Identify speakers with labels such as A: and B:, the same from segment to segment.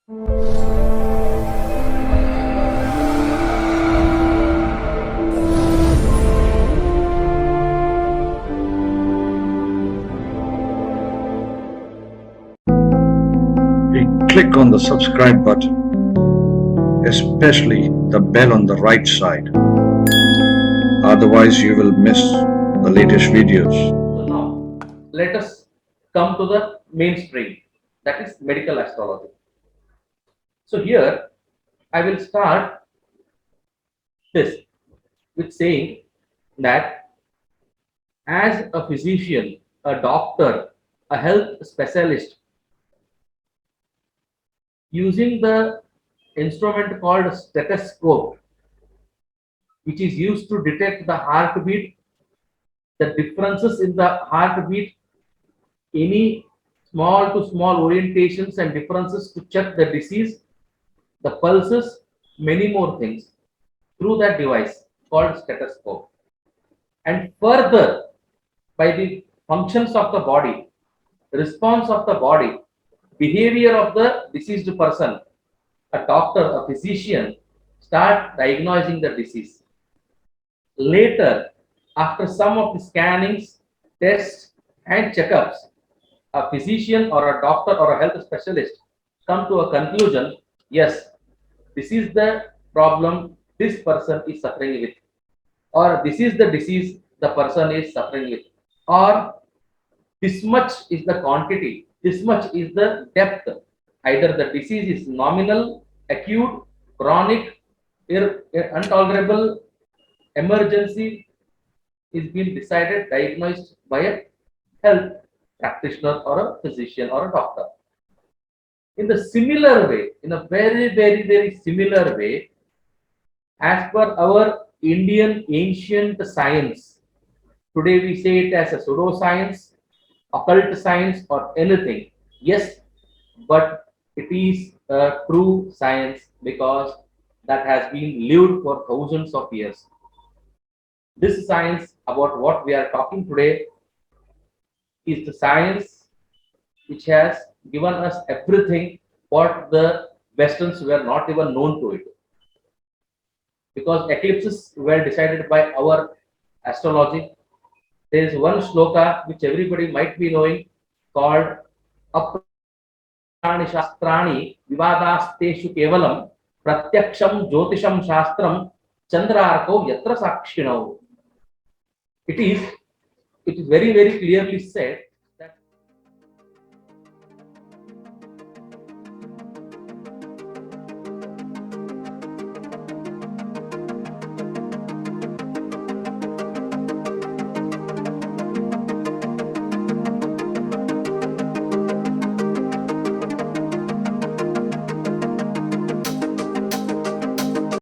A: Click on the subscribe button, especially the bell on the right side. Otherwise, you will miss the latest videos.
B: So now, let us come to the mainstream, that is medical astrology. So here, I will start this with saying that as a physician, a doctor, a health specialist, using the instrument called stethoscope, which is used to detect the heartbeat, the differences in the heartbeat, any small to small orientations and differences to check the disease, the pulses, many more things through that device called stethoscope. And further, by the functions of the body, response of the body, behavior of the deceased person, a doctor, a physician start diagnosing the disease. Later, after some of the scannings, tests, and checkups, a physician or a doctor or a health specialist come to a conclusion, yes, this is the problem this person is suffering with, or this is the disease the person is suffering with, or this much is the quantity, this much is the depth. Either the disease is nominal, acute, chronic, intolerable, emergency, is being decided, diagnosed by a health practitioner or a physician or a doctor. In the similar way, in a very similar way, as per our Indian ancient science, today we say it as a pseudoscience, occult science, or anything. Yes, but it is a true science because that has been lived for thousands of years. This science about what we are talking today is the science which has given us everything what the Westerns were not even known to it. Because eclipses were decided by our astrology. There is one shloka which everybody might be knowing called Aprani Shastrani Vivadasteshu Kevalam Pratyaksham Jyotisham Shastram Chandraarko Yatra Sakshinav. It is very clearly said that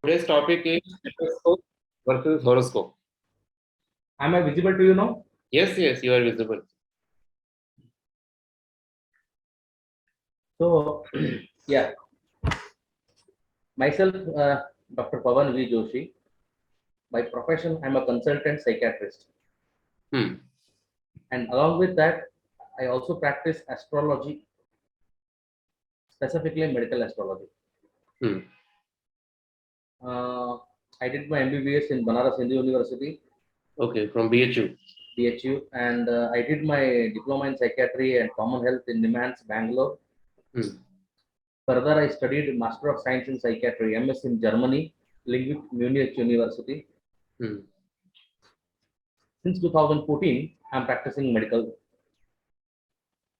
C: Today's topic is stethoscope versus horoscope.
B: am I visible to you now?
C: Yes, you are visible.
B: So, yeah, myself, Dr. Pawan V. Joshi. By profession, I'm a consultant psychiatrist. And along with that, I also practice astrology, specifically medical astrology. I did my MBBS in Banaras University.
C: Okay, from BHU.
B: And I did my diploma in psychiatry and common health in NIMHANS, Bangalore. Further, I studied Master of Science in Psychiatry, MS in Germany, Munich University. Since 2014, I'm practicing medical.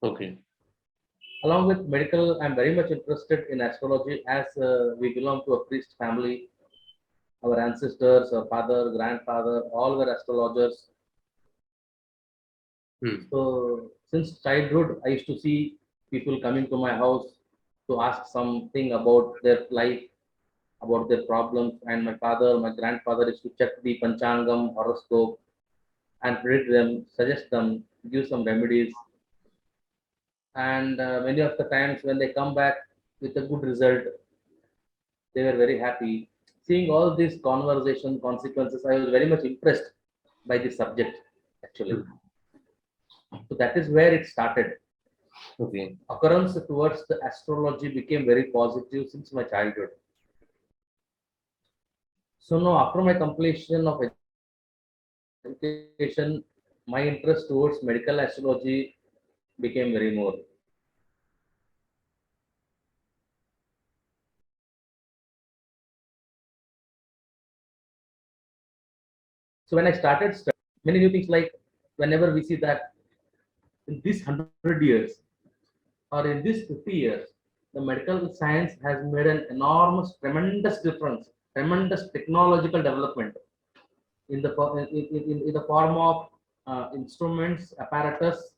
C: Okay.
B: Along with medical, I'm very much interested in astrology as we belong to a priest family. Our ancestors, our father, grandfather, all were astrologers. So since childhood, I used to see people coming to my house to ask something about their life, about their problems. And my father, my grandfather used to check the panchangam, horoscope, and predict them, suggest them, give some remedies. And many of the times when they come back with a good result, they were very happy. Seeing all these conversation consequences, I was very much impressed by this subject actually. So that is where it started.
C: Okay.
B: Occurrence towards the astrology became very positive since my childhood. So now, after my completion of education, my interest towards medical astrology became very more. So when I started studying, many new things like whenever we see that in this 100 years or in this 50 years, the medical science has made an enormous, tremendous difference, tremendous technological development in the in the form of instruments, apparatus,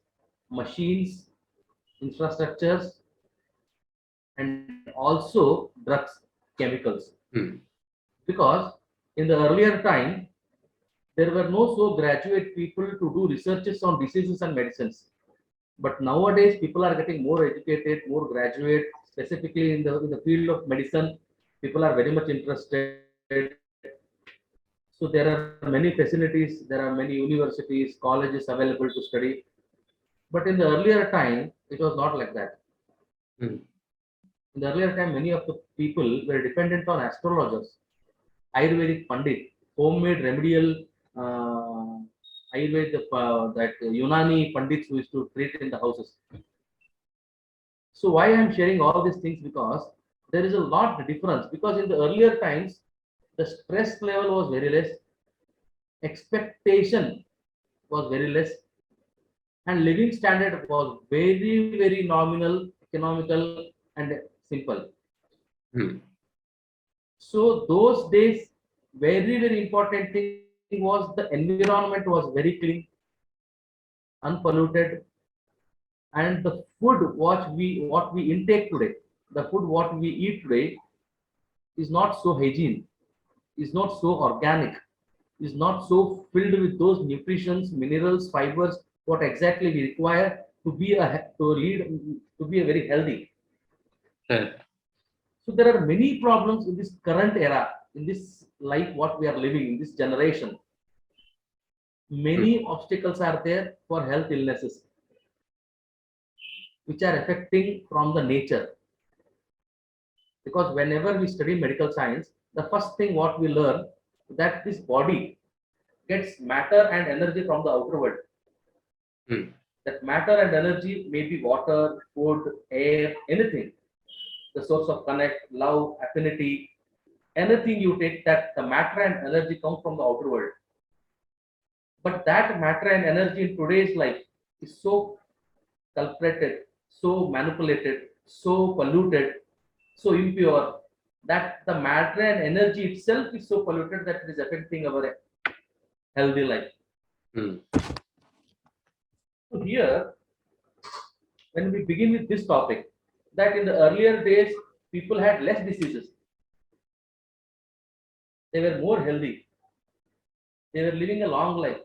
B: machines, infrastructures, and also drugs, chemicals.
C: Hmm.
B: Because in the earlier time, there were no so graduate people to do researches on diseases and medicines. But nowadays, people are getting more educated, more graduate, specifically in the field of medicine. People are very much interested. So there are many facilities, there are many universities, colleges available to study. But in the earlier time, it was not like that.
C: Hmm.
B: In the earlier time, many of the people were dependent on astrologers, Ayurvedic Pandit, homemade remedial Ayurveda, that Unani Pandits who used to treat in the houses. So why I am sharing all these things, because there is a lot of difference. Because in the earlier times, the stress level was very less, expectation was very less, and living standard was very, very nominal, economical, and simple.
C: Hmm.
B: So those days, very, very important thing was the environment was very clean, unpolluted, and the food what we intake today, the food what we eat today is not so hygiene, is not so organic, is not so filled with those nutritions, minerals, fibers, what exactly we require to be a very healthy.
C: Right.
B: So there are many problems in this current era, in this life what we are living in this generation. Many obstacles are there for health illnesses, which are affecting from the nature. Because whenever we study medical science, the first thing what we learn that this body gets matter and energy from the outer world.
C: Hmm.
B: That matter and energy may be water, food, air, anything. The source of connect, love, affinity, anything you take, that the matter and energy come from the outer world. But that matter and energy in today's life is so culprated, so manipulated, so polluted, so impure, that the matter and energy itself is so polluted that it is affecting our healthy life.
C: Hmm.
B: So here, when we begin with this topic, that in the earlier days, people had less diseases. They were more healthy. They were living a long life.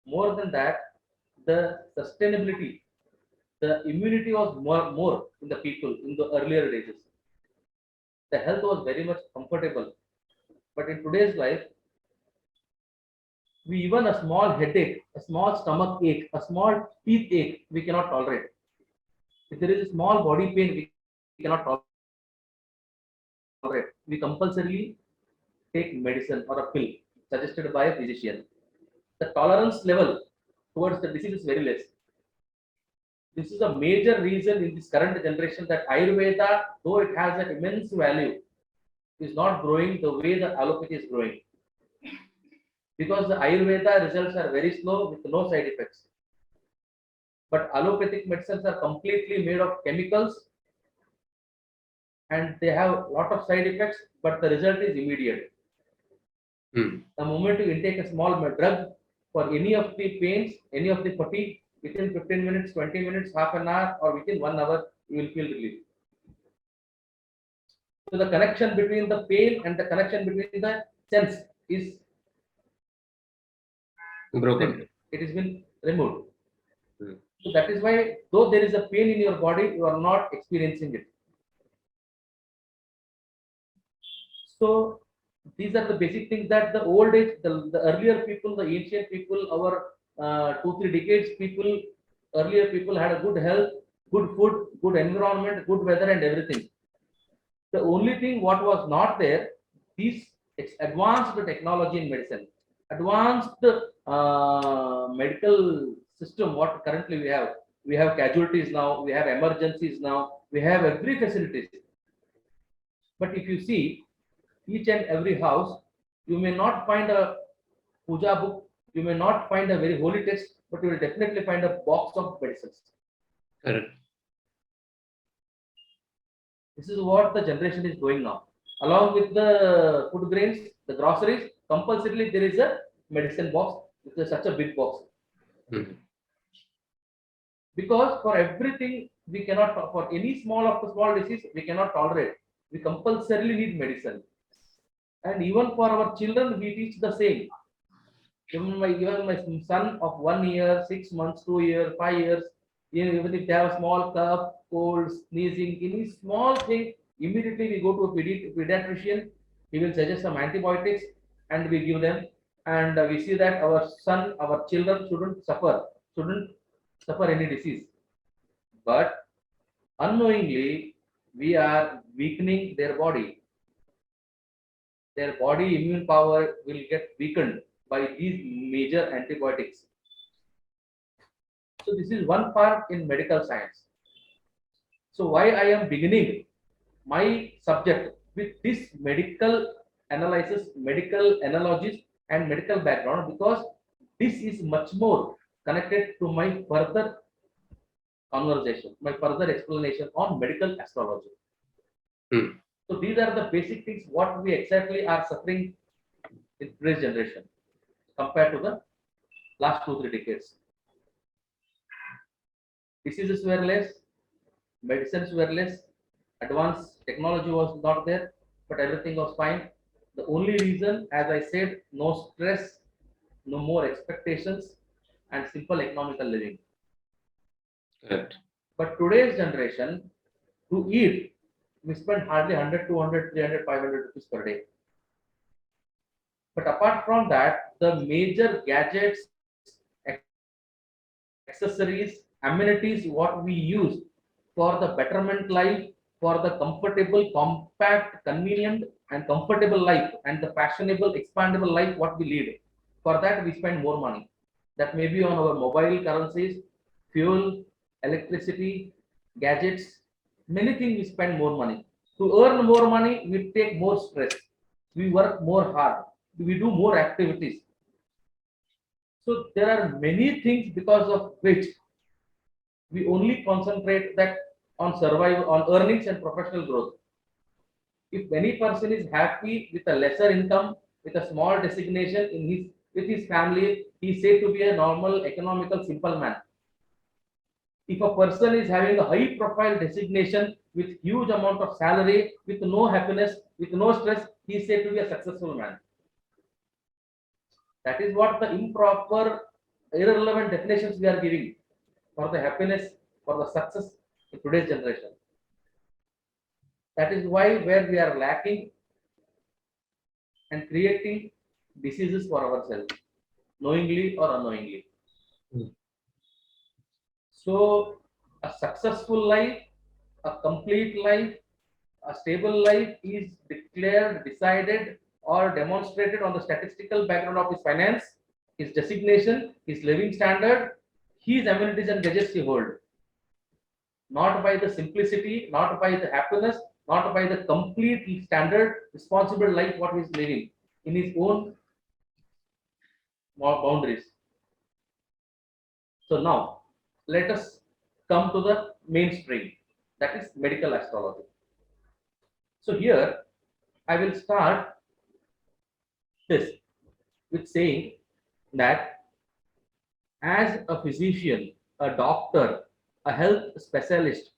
B: More than that, the sustainability, the immunity was more in the people in the earlier days. The health was very much comfortable. But in today's life, we even a small headache, a small stomach ache, a small teeth ache, we cannot tolerate. If there is a small body pain, we cannot tolerate. We compulsorily take medicine or a pill suggested by a physician. The tolerance level towards the disease is very less. This is a major reason in this current generation that Ayurveda, though it has an immense value, is not growing the way the allopathy is growing. Because the Ayurveda results are very slow with no side effects. But allopathic medicines are completely made of chemicals and they have a lot of side effects, but the result is immediate.
C: Hmm.
B: The moment you intake a small drug for any of the pains, any of the fatigue, within 15 minutes, 20 minutes, half an hour, or within 1 hour, you will feel relief. So the connection between the pain and the connection between the sense is
C: Broken.
B: it has been removed.
C: Hmm.
B: So that is why, though there is a pain in your body, you are not experiencing it. So these are the basic things that the old age, the earlier people, the ancient people, our 2-3 decades people, earlier people had a good health, good food, good environment, good weather, and everything. The only thing what was not there, these advanced technology in medicine, advanced medical system. What currently we have casualties now, we have emergencies now, we have every facilities. But if you see each and every house, you may not find a puja book, you may not find a very holy text, but you will definitely find a box of medicines.
C: Correct.
B: This is what the generation is doing now. Along with the food grains, the groceries, compulsorily there is a medicine box. It's such a big box.
C: Mhm.
B: Because for everything we cannot, for any small of the small disease, we cannot tolerate. We compulsorily need medicine. And even for our children, we teach the same. Even my son of 1 year, 6 months, 2 years, 5 years, even if they have a small cough, cold, sneezing, any small thing, immediately we go to a pediatrician. He will suggest some antibiotics and we give them. And we see that our son, our children shouldn't suffer any disease. But unknowingly, we are weakening their body. Their body immune power will get weakened by these major antibiotics. So this is one part in medical science. So why I am beginning my subject with this medical analysis, medical analogies, and medical background, because this is much more connected to my further conversation, my further explanation on medical astrology.
C: Hmm.
B: So these are the basic things what we exactly are suffering in today's generation compared to the last 2-3 decades. Diseases were less, medicines were less, advanced technology was not there, but everything was fine. The only reason, as I said, no stress, no more expectations, and simple economical living.
C: Correct.
B: But today's generation, to eat, we spend hardly 100, 200, 300, 500 rupees per day. But apart from that, the major gadgets, accessories, amenities, what we use for the betterment life, for the comfortable, compact, convenient, and comfortable life, and the fashionable, expandable life, what we lead. For that, we spend more money. That may be on our mobile currencies, fuel, electricity, gadgets, many things we spend more money. To earn more money, we take more stress. We work more hard. We do more activities. So there are many things because of which we only concentrate that on survival, on earnings and professional growth. If any person is happy with a lesser income, with a small designation in his with his family, he is said to be a normal, economical, simple man. If a person is having a high profile designation with huge amount of salary, with no happiness, with no stress, he is said to be a successful man. That is what the improper, irrelevant definitions we are giving for the happiness, for the success in today's generation. That is why where we are lacking and creating diseases for ourselves, knowingly or unknowingly.
C: Hmm.
B: So a successful life, a complete life, a stable life is declared, decided, or demonstrated on the statistical background of his finance, his designation, his living standard, his amenities and gadgets he hold. Not by the simplicity, not by the happiness, not by the complete standard, responsible life what he is living in his own boundaries. So now let us come to the mainstream, that is medical astrology. So here I will start this with saying that as a physician, a doctor, a health specialist,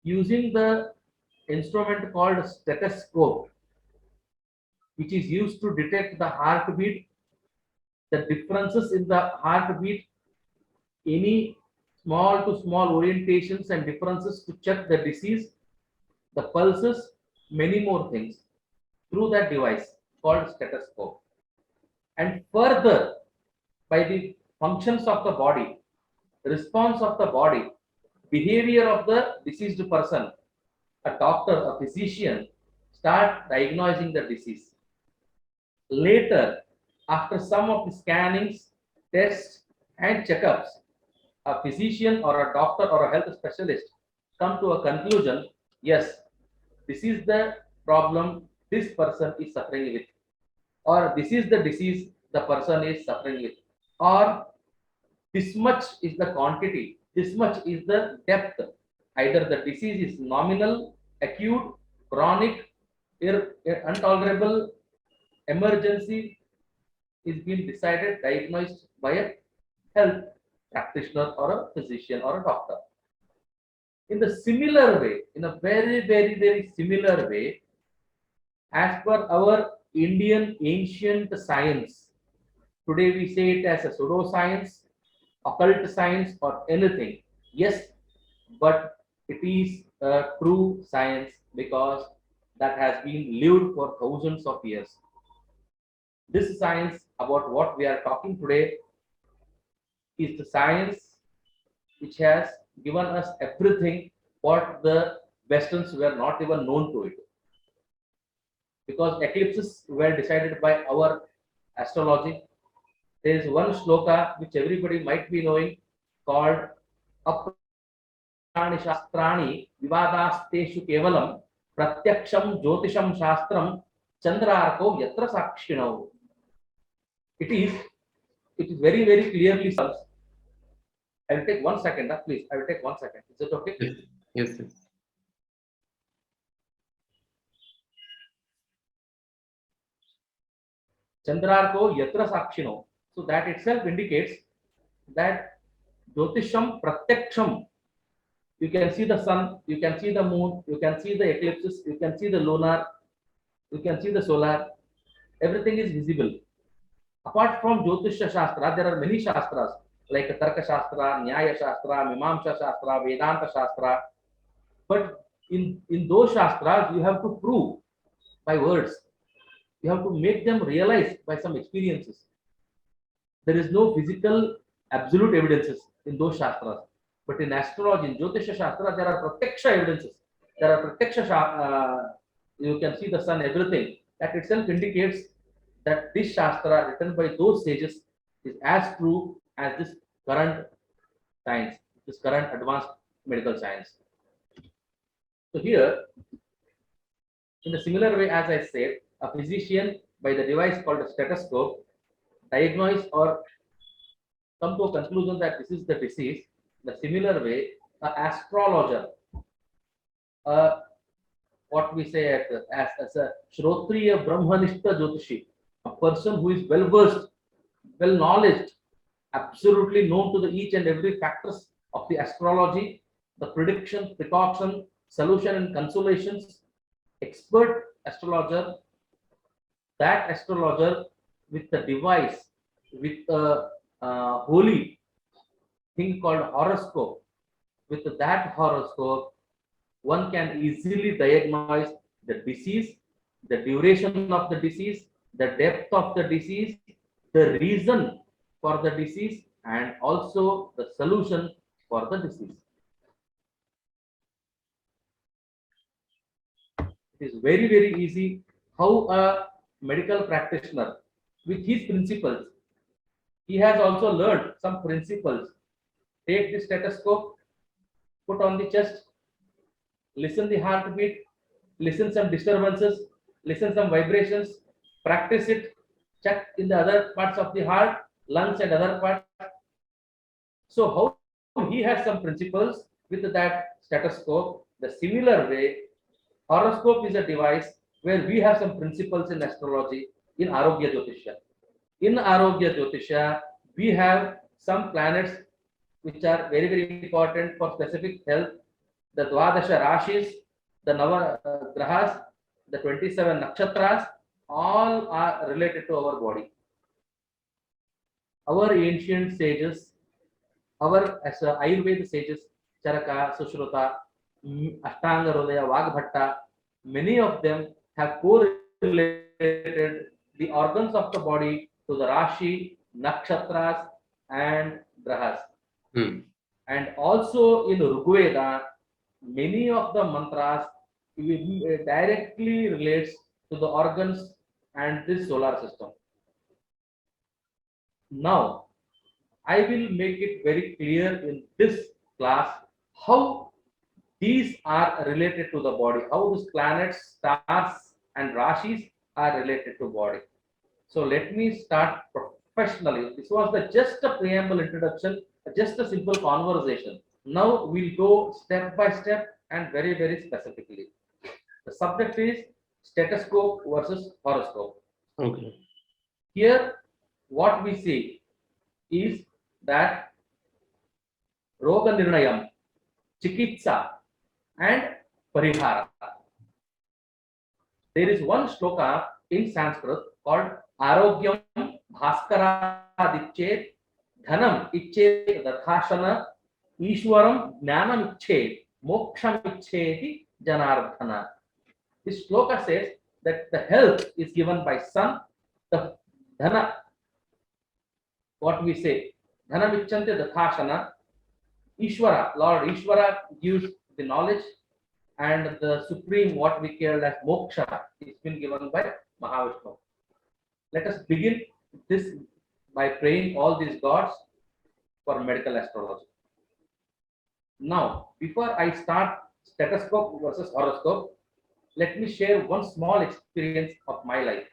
B: using the instrument called stethoscope, which is used to detect the heartbeat, the differences in the heartbeat, any small to small orientations and differences to check the disease, the pulses, many more things through that device called stethoscope. And further, by the functions of the body, response of the body, behavior of the deceased person, a doctor, a physician start diagnosing the disease. Later, after some of the scannings, tests, and checkups, a physician or a doctor or a health specialist come to a conclusion, yes, this is the problem this person is suffering with, or this is the disease the person is suffering with, or this much is the quantity, this much is the depth. Either the disease is nominal, acute, chronic, intolerable, emergency is being decided, diagnosed by a health practitioner or a physician or a doctor. In the similar way, in a very similar way, as per our Indian ancient science, today we say it as a pseudoscience, occult science, or anything. Yes, but it is a true science because that has been lived for thousands of years. This science about what we are talking today is the science which has given us everything what the Westerns were not even known to it. Because eclipses were decided by our astrology. There is one shloka which everybody might be knowing called Aprani Shastrani Vivadasteshu Kevalam Pratyaksham Jyotisham Shastram Chandraarko Yatra Sakshinav. It is very clearly says. I will take 1 second, please. I will take 1 second. Is it okay?
C: Yes. Yes. Yes.
B: Chandrarko Yatra Sakshino. So that itself indicates that Jyotisham Pratyaksham. You can see the sun, you can see the moon, you can see the eclipses, you can see the lunar, you can see the solar. Everything is visible. Apart from Jyotisha Shastra, there are many Shastras like Tarka Shastra, Nyaya Shastra, Mimamsa Shastra, Vedanta Shastra. But in those Shastras, you have to prove by words. You have to make them realize by some experiences. There is no physical absolute evidences in those Shastras. But in astrology, in Jyotisha Shastra, there are Pratyaksha evidences. There are Pratyaksha, you can see the sun, everything. That itself indicates that this Shastra written by those sages is as true as this current science, this current advanced medical science. So here, in a similar way, as I said, a physician by the device called a stethoscope diagnose or come to a conclusion that this is the disease. The similar way, an astrologer, what we say as a Shrotriya Brahmanishta Jyotishi, a person who is well versed, well knowledge, absolutely known to the each and every factors of the astrology, the prediction, precaution, solution, and consolations, expert astrologer, that astrologer with the device, with a holy thing called horoscope, with that horoscope, one can easily diagnose the disease, the duration of the disease, the depth of the disease, the reason for the disease, and also the solution for the disease. It is very easy how a medical practitioner with his principles, he has also learned some principles. Take the stethoscope, put on the chest, listen the heartbeat, listen some disturbances, listen some vibrations, practice it, check in the other parts of the heart, lungs and other parts. So how he has some principles with that stethoscope, the similar way, horoscope is a device where we have some principles in astrology in Arogya Jyotisha. In Arogya Jyotisha, we have some planets which are very important for specific health. The Dwadasha Rashis, the Nava Grahas, the 27 Nakshatras, all are related to our body. Our ancient sages, our as Ayurveda sages, Charaka, Sushruta, Ashtanga Hridaya, Vagbhatta, many of them have correlated the organs of the body to the Rashi, Nakshatras, and Grahas.
C: Hmm.
B: And also in Rigveda, many of the mantras directly relates to the organs and this solar system. Now, I will make it very clear in this class how these are related to the body, how these planets, stars, and rashis are related to body. So let me start professionally. This was just a preamble introduction, just a simple conversation. Now we'll go step by step and very, very specifically. The subject is stethoscope versus horoscope.
C: Okay.
B: Here, what we say is that roga nirnayam, chikitsa, and parihara. There is one shloka in Sanskrit called Arogyam Bhaskaradicchet Dhanam Ichet Dathashana Ishwaram Jnanam Ichet Moksham Icheti Janardhana. This shloka says that the health is given by sun, the dhana, what we say, Dhanam Ichante Dathashana, Ishwara, Lord Ishwara gives the knowledge, and the supreme, what we call as moksha, is been given by Mahavishnu. Let us begin this by praying all these gods for medical astrology. Now, before I start stethoscope versus horoscope, let me share one small experience of my life.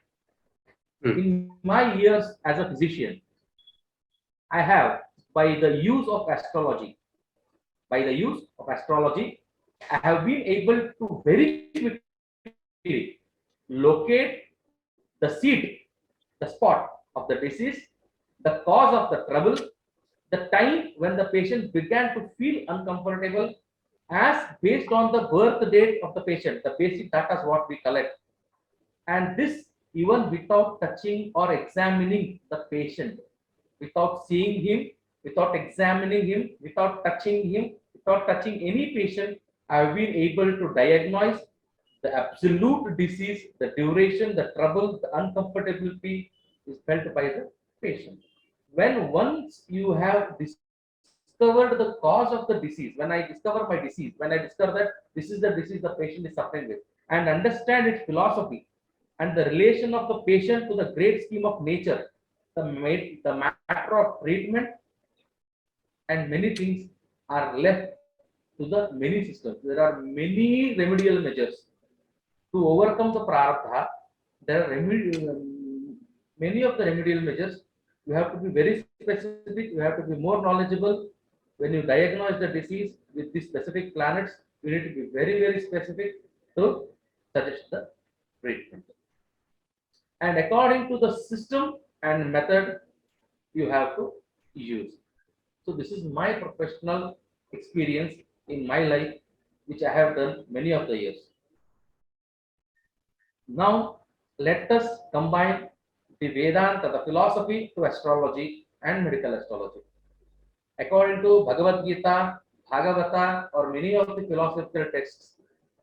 C: Hmm.
B: In my years as a physician, I have, by the use of astrology, I have been able to very quickly locate the seat, the spot of the disease, the cause of the trouble, the time when the patient began to feel uncomfortable, as based on the birth date of the patient, the basic data is what we collect. And this even without touching or examining the patient, without seeing him, without examining him, without touching him, without touching any patient, I have been able to diagnose the absolute disease, the duration, the trouble, the uncomfortability is felt by the patient. When once you have discovered the cause of the disease, when I discover my disease, when I discover that this is the disease the patient is suffering with, and understand its philosophy and the relation of the patient to the great scheme of nature, the matter of treatment and many things are left to the many systems. There are many remedial measures to overcome the prarabdha. There are many of the remedial measures. You have to be very specific, you have to be more knowledgeable. When you diagnose the disease with these specific planets, you need to be very, very specific to suggest the treatment. And according to the system and method, you have to use. So this is my professional experience in my life, which I have done many of the years. Now, let us combine the Vedanta, the philosophy, to astrology and medical astrology. According to Bhagavad Gita, Bhagavata, or many of the philosophical texts,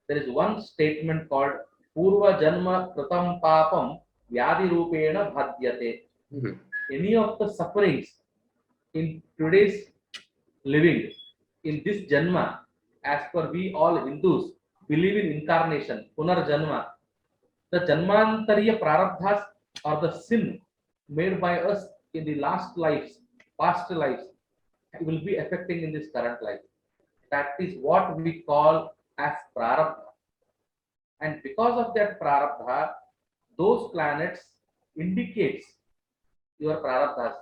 B: there is one statement called Purva Janma Pratam Papam Vyadi Rupena Bhadyate.
C: Hmm.
B: Any of the sufferings in today's living, in this Janma, as per we all Hindus believe in incarnation, Punarjanma, the Janmantariya Prarabdhas or the sin made by us in the last lives, past lives, will be affecting in this current life. That is what we call as Prarabdha. And because of that Prarabdha, those planets indicates your Prarabdhas.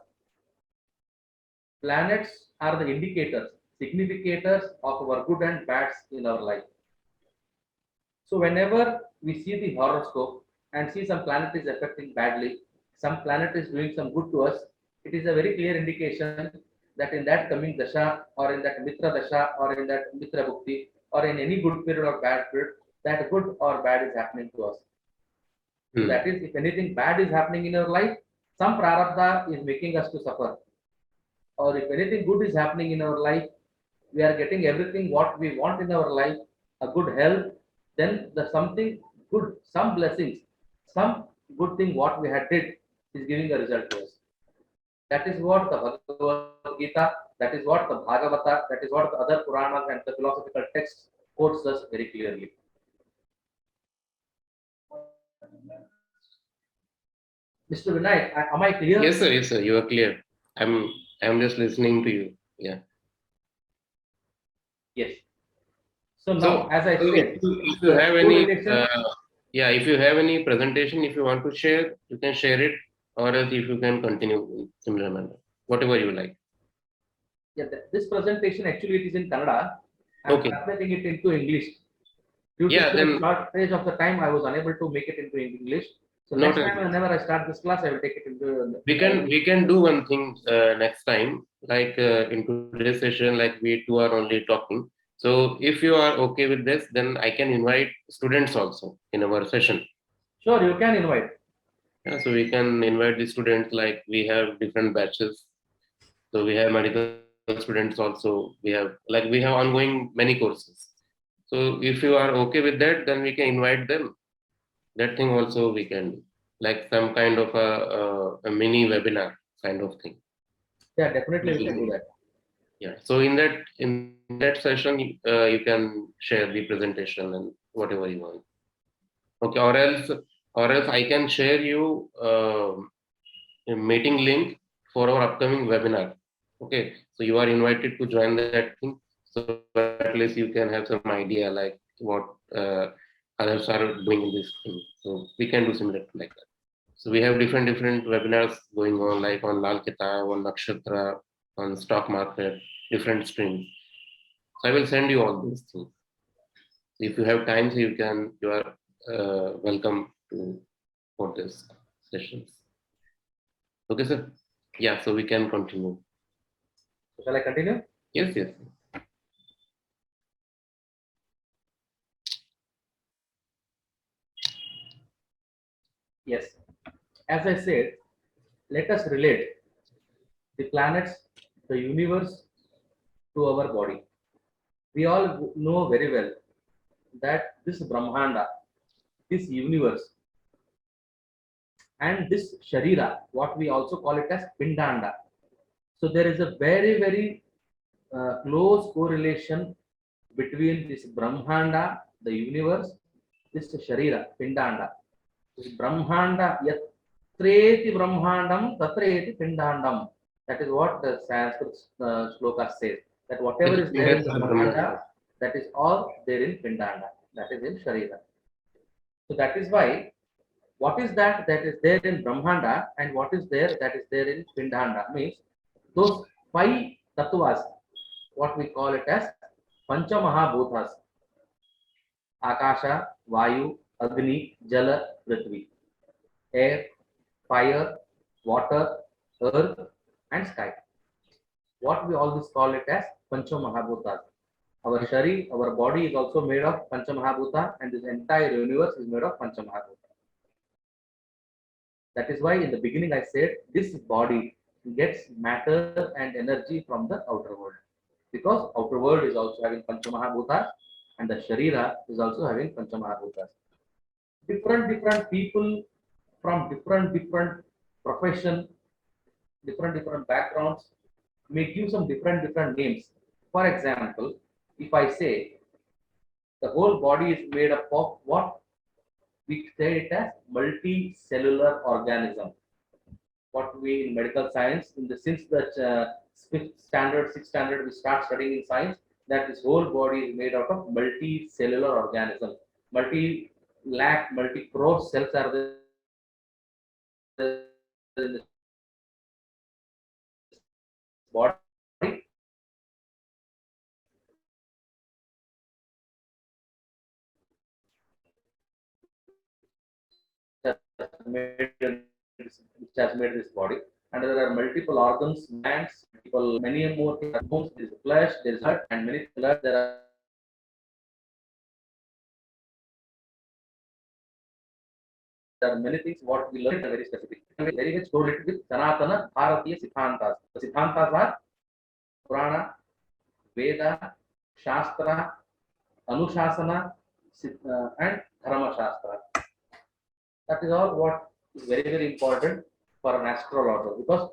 B: Planets are the indicators, significators of our good and bads in our life. So whenever we see the horoscope and see some planet is affecting badly, some planet is doing some good to us, it is a very clear indication that in that coming dasha or in that mitra dasha or in that mitra bhukti or in any good period or bad period, that good or bad is happening to us. So that is, if anything bad is happening in our life, some prarabdha is making us to suffer. Or if anything good is happening in our life, we are getting everything what we want in our life, a good health, then the something good, some blessings, some good thing what we had did is giving a result to us. That is what the Bhagavad Gita, the That is what the Bhagavata, that is what the other Puranas and the philosophical texts quotes us very clearly. Mr. Vinayak, am I clear?
C: Yes, sir. Yes, sir. You are clear. I'm just listening to you. Yeah.
B: Yes. So now,
C: So,
B: as I said,
C: if you have any, if you have any presentation, if you want to share, you can share it, or else if you can continue in similar manner, whatever you like.
B: yeah, this presentation actually it is in Kannada. I'm
C: Okay.
B: translating it into English. Due to
C: Yeah,
B: the
C: then
B: shortage of the time, I was unable to make it into English. So
C: not
B: next
C: an
B: time, whenever I start this class, I will take it into.
C: we can do one thing next time, like in today's session, like we two are only talking. So if you are okay with this, then I can invite students also in our session.
B: Sure, you can invite.
C: Yeah, so we can invite the students, like we have different batches. So we have medical students also. We have ongoing many courses. So if you are okay with that, then we can invite them. That thing also we can do, like some kind of a mini webinar kind of thing.
B: Yeah, definitely we can do that.
C: Yeah. So in that session, you can share the presentation and whatever you want. Okay. Or else I can share you a meeting link for our upcoming webinar. Okay. So you are invited to join that thing. So at least you can have some idea like what others are doing in this thing. So we can do similar like that. So we have different webinars going on, like on Lal Kitab, on Nakshatra, on stock market, different streams. So I will send you all these things. If you have time, so you are welcome to for this sessions. Okay, sir. Yeah, so we can continue.
B: Shall I continue?
C: Yes, yes.
B: Yes. As I said, let us relate the planets, the universe to our body. We all know very well that this Brahmanda, this universe, and this Sharira, what we also call it as Pindanda. So there is a very close correlation between this Brahmanda, the universe, this Sharira, Pindanda. This Brahmanda, yatreti Brahmandam, tatreti Pindandam. That is what the Sanskrit sloka says. That whatever is there in the Brahmanda, that is all there in Pindanda. That is in Sharira. So that is why what is that is there in Brahmanda and what is there that is there in Pindanda means those five tattvas, what we call it as Pancha Mahabhutas, Akasha, Vayu, Agni, Jala, Prithvi, air, fire, water, earth, and sky. What we always call it as Pancha Mahabhutas. Our Shari, our body is also made of Pancha Mahabhuta, and this entire universe is made of Pancha Mahabhuta. That is why in the beginning I said this body gets matter and energy from the outer world. Because outer world is also having Panchamahabhutas and the Sharira is also having Panchamahabhutas. Different people from different profession, different backgrounds may give some different names. For example, if I say the whole body is made up of what? We say it as multicellular organism. What we in medical science, in the since that fifth standard, sixth standard, we start studying in science that this whole body is made out of multicellular organism. Multi-lakh, multi-crore cells are there in the body. Which has made this body, and there are multiple organs, glands, many more bones. There is flesh, there is heart, and many pillars. There are many things what we learn are very specific, very much correlated with Sanatana Bharatiya Siddhantas. The Siddhantas are Purana, Veda, Shastra, Anushasana, and Dharma Shastra. That is all what is very important for an astrologer, because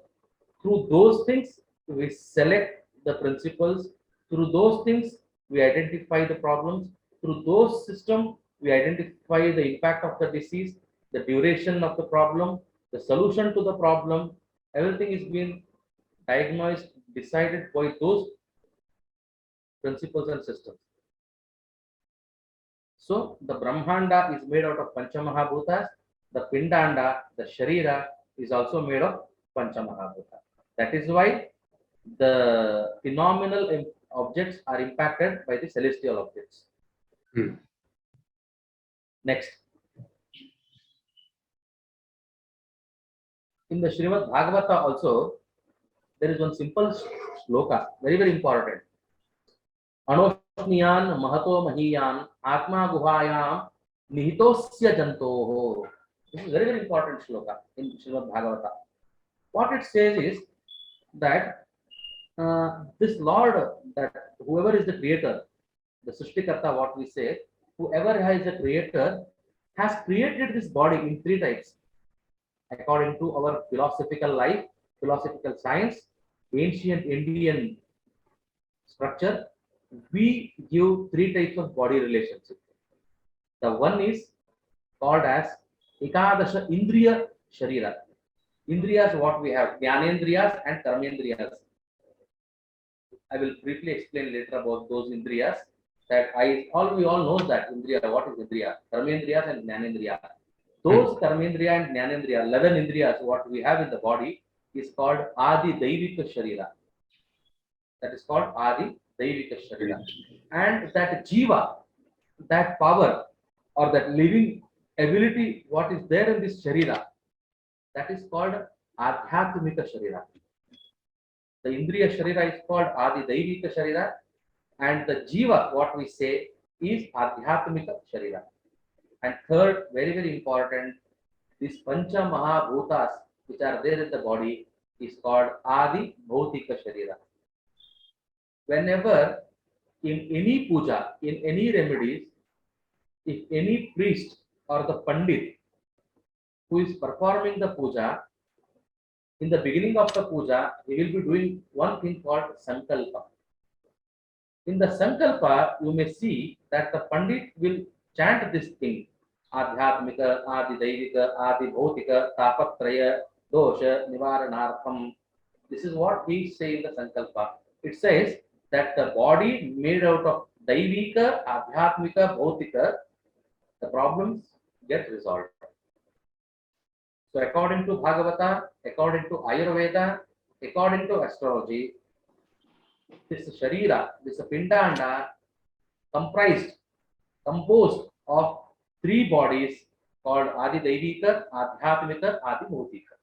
B: through those things we select the principles. Through those things, we identify the problems. Through those systems, we identify the impact of the disease, the duration of the problem, the solution to the problem. Everything is being diagnosed, decided by those principles and systems. So the Brahmanda is made out of Panchamahabhutas. The Pindanda, the Sharira, is also made of Panchamahabhuta. That is why the phenomenal objects are impacted by the celestial objects.
C: Hmm.
B: Next. In the Srimad Bhagavata also, there is one simple shloka, very, very important. Anoshniyan mahato mahiyan atma guhayam nihitosya jantoho. This is very, very important shloka in Srimad Bhagavata. What it says is that this Lord, that whoever is the creator, the Srishtikarta, what we say, whoever is a creator, has created this body in three types. According to our philosophical life, philosophical science, ancient Indian structure, we give three types of body relationship. The one is called as Ekadasha Indriya Sharira. Indriyas, what we have, Jnanendriyas and Karmendriyas. I will briefly explain later about those Indriyas. That we all know that Indriya, what is Indriya? Karmendriyas and Jnanendriya. Those Karmendriya and Jnanendriya, 11 Indriyas, what we have in the body, is called Adi Daivika Sharira. That is called Adi Daivika Sharira. And that Jiva, that power or that living ability, what is there in this Sharira, that is called Adhyatmika Sharira. The Indriya Sharira is called Adi Daivika Sharira, and the Jiva, what we say, is Adhyatmika Sharira. And third, very, very important, these Pancha Mahabhutas, which are there in the body, is called Adi Bhautika Sharira. Whenever in any puja, in any remedies, if any priest or the Pandit who is performing the puja, in the beginning of the puja, he will be doing one thing called Sankalpa. In the Sankalpa, you may see that the Pandit will chant this thing, Adhyatmika, Adi Daivika, Adi Bhautika, Tapatraya, Dosha, Nivaranartham. This is what we say in the Sankalpa. It says that the body made out of Daivika, Adhyatmika, Bhautika, the problems get resolved. So according to Bhagavata, according to Ayurveda, according to astrology, this Sharira, this Pindanda, composed of three bodies called Adi Daivika, Adhyatmika, Adi Bhautika.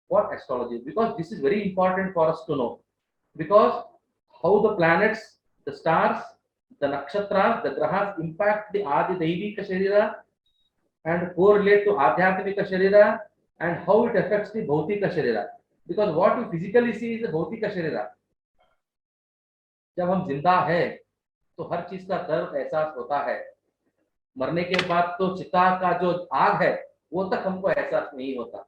B: What astrology? Because this is very important for us to know. Because how the planets, the stars, the nakshatras, the grahas impact the Adi Daivika Sharira and correlate to Adhyatmika Sharira, and how it affects the Bhautika Sharira. Because what we physically see is the Bhautika Sharira. जब हम जिंदा है तो हर चीज का दर्द एहसास होता है, मरने के बाद तो चिता का जो आग है वो तक हमको एहसास नहीं होता.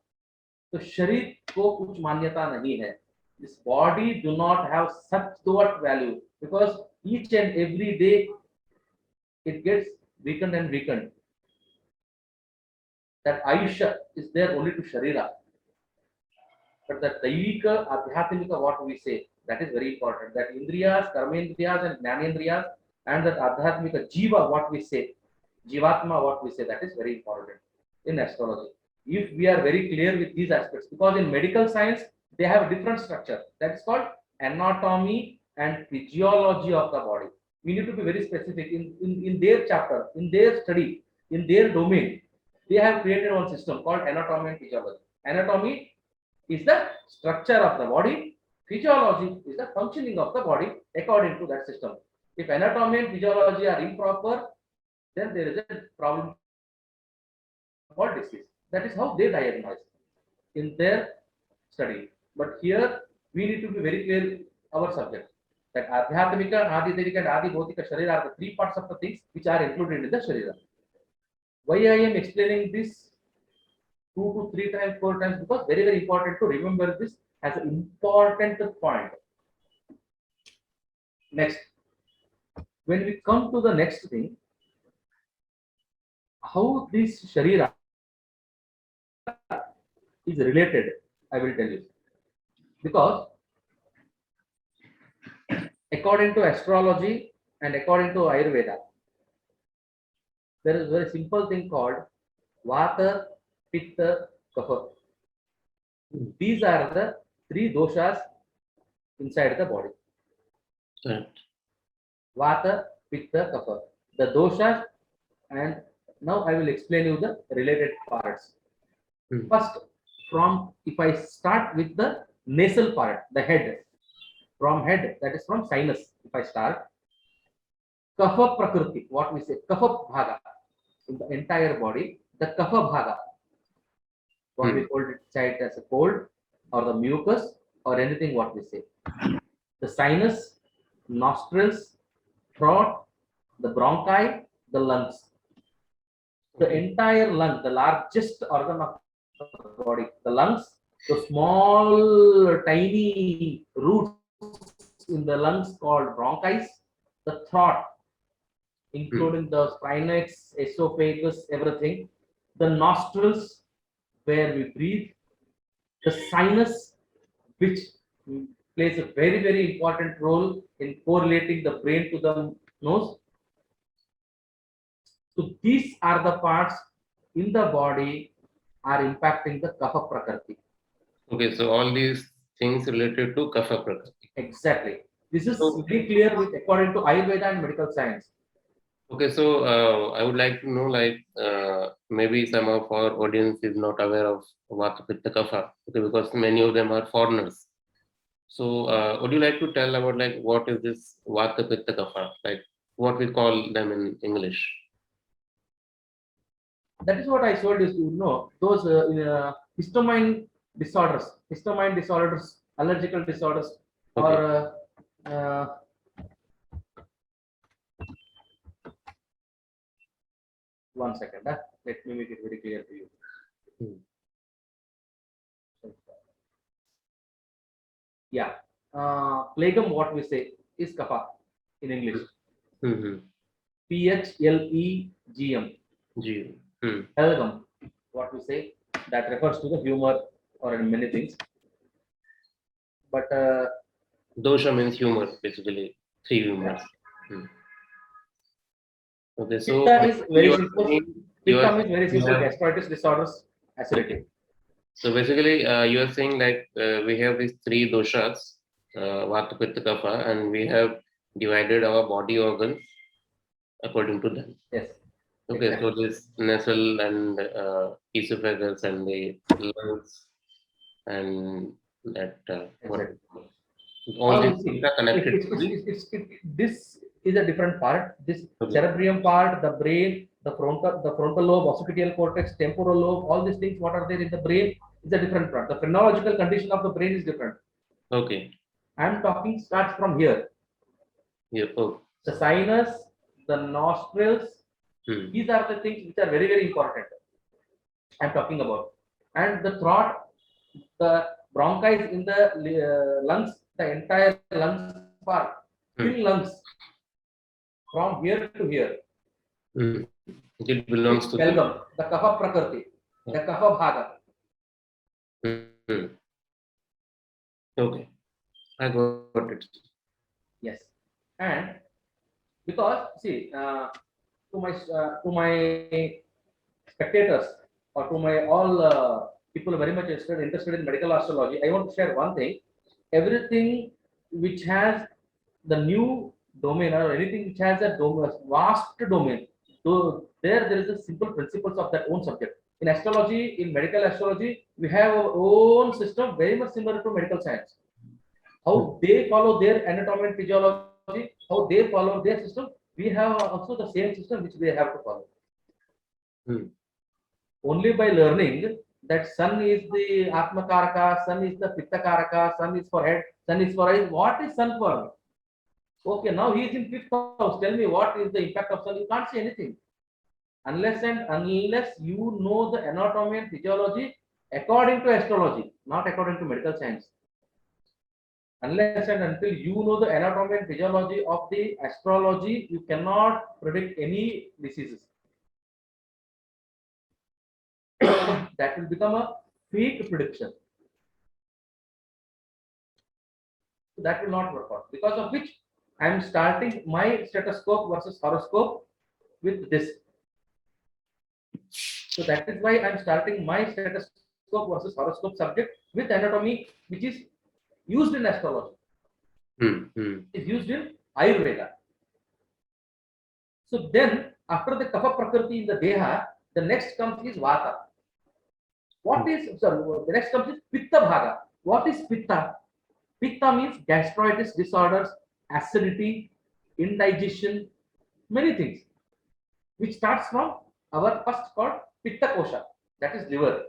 B: तो शरीर को कुछ मान्यता नहीं है. This body do not have such thought value, because each and every day it gets weakened and weakened. That Ayusha is there only to Sharira. But the Daivika, Adhyatmika, what we say, that is very important. That Indriyas, Karmendriyas and Jnanendriyas, and that Adhyatmika, Jiva, what we say, Jivatma, what we say, that is very important in astrology. If we are very clear with these aspects, because in medical science, they have a different structure. That is called anatomy and physiology of the body. We need to be very specific in their chapter, in their study, in their domain. They have created one system called anatomy and physiology. Anatomy is the structure of the body. Physiology is the functioning of the body according to that system. If anatomy and physiology are improper, then there is a problem called disease. That is how they diagnose in their study. But here we need to be very clear our subject. That Adhyatmika, Adi Devika and Adi Bhautika Sharira are the three parts of the things which are included in the Sharira. Why I am explaining this 2 to 3 times, 4 times? Because very, very important to remember this as an important point. Next, when we come to the next thing, how this Sharira is related, I will tell you. Because according to astrology and according to Ayurveda, there is a very simple thing called Vata, Pitta, Kapha. These are the three doshas inside the body.
C: Right.
B: Vata, Pitta, Kapha. The doshas, and now I will explain you the related parts. First, if I start with the nasal part, the head, from head, that is from sinus, if I start, Kapha Prakriti, what we say, Kapha Bhaga, in the entire body, the Kapha Bhaga, what we call it as a cold, or the mucus, or anything what we say. The sinus, nostrils, throat, the bronchi, the lungs. The entire lung, the largest organ of the body, the lungs, the small tiny roots in the lungs called bronchi, the throat, including the spinx, esophagus, everything, the nostrils where we breathe, the sinus, which plays a very, very important role in correlating the brain to the nose. So these are the parts in the body are impacting the kapha prakriti.
C: Okay, so all these things related to kapha prakriti.
B: Exactly. This is
C: So-
B: very clear with according to Ayurveda and medical science.
C: Okay, so I would like to know, like, maybe some of our audience is not aware of Vata, Pitta, Kapha, okay, because many of them are foreigners. So, would you like to tell about like what is this Vata, Pitta, Kapha, like what we call them in English?
B: That is what I told you know those histamine disorders, allergical disorders,
C: Okay.
B: or one second. Let me make it very clear to you. Yeah, phlegm, what we say is kapha in English.
C: Mm-hmm.
B: Phlegm.
C: G.
B: Phlegm, what we say, that refers to the humor or in many things. But
C: Dosha means humor, basically three humors. Okay, so
B: pitta is very
C: you are
B: simple.
C: saying
B: Pitta means very
C: you
B: simple.
C: have,
B: Gastritis disorders, acidity.
C: so basically you are saying like we have these three doshas, Vata, Pitta, Kapha, and we have divided our body organs according to them.
B: Yes.
C: Okay,
B: Exactly.
C: so this nasal and esophagus and the lungs and that what
B: Exactly.
C: all these
B: You
C: things
B: see,
C: are connected to the
B: this is a different part. This
C: okay.
B: cerebrium part, the brain, the frontal lobe, occipital cortex, temporal lobe, all these things, what are there in the brain, is a different part. The phrenological condition of the brain is different.
C: Okay.
B: I am talking starts from here.
C: Yeah. Oh.
B: The sinus, the nostrils, these are the things which are very, very important. I am talking about. And the throat, the bronchi in the lungs, the entire lungs part, thin lungs from here to here.
C: It belongs to
B: Pelgam, the kapha prakriti, the kapha bhaga.
C: Okay, I got it.
B: Yes, and because see, to my spectators or to my all people very much interested in medical astrology, I want to share one thing. Everything which has the new domain or anything which has a vast domain, so there is a simple principles of that own subject. In astrology, in medical astrology, we have our own system very much similar to medical science. How they follow their anatomy and physiology, how they follow their system, we have also the same system which they have to follow. Only by learning that sun is the Atma Karaka, sun is the Pitta Karaka, sun is for head, sun is for eyes. What is sun for? Okay, now he is in fifth house. Tell me what is the impact of sun? You can't see anything. Unless you know the anatomy and physiology according to astrology, not according to medical science. Unless and until you know the anatomy and physiology of the astrology, you cannot predict any diseases. That will become a fake prediction. So that will not work out. Because of which I am starting my stethoscope versus horoscope with this. So that is why I am starting my stethoscope versus horoscope subject with anatomy, which is used in astrology. Is used in Ayurveda. So then, after the kapha prakriti in the deha, the next comes is vata. What is, sorry, the next comes is pitta bhaga. What is pitta? Pitta means gastritis disorders, acidity, indigestion, many things, which starts from our first called pitta kosha, that is liver.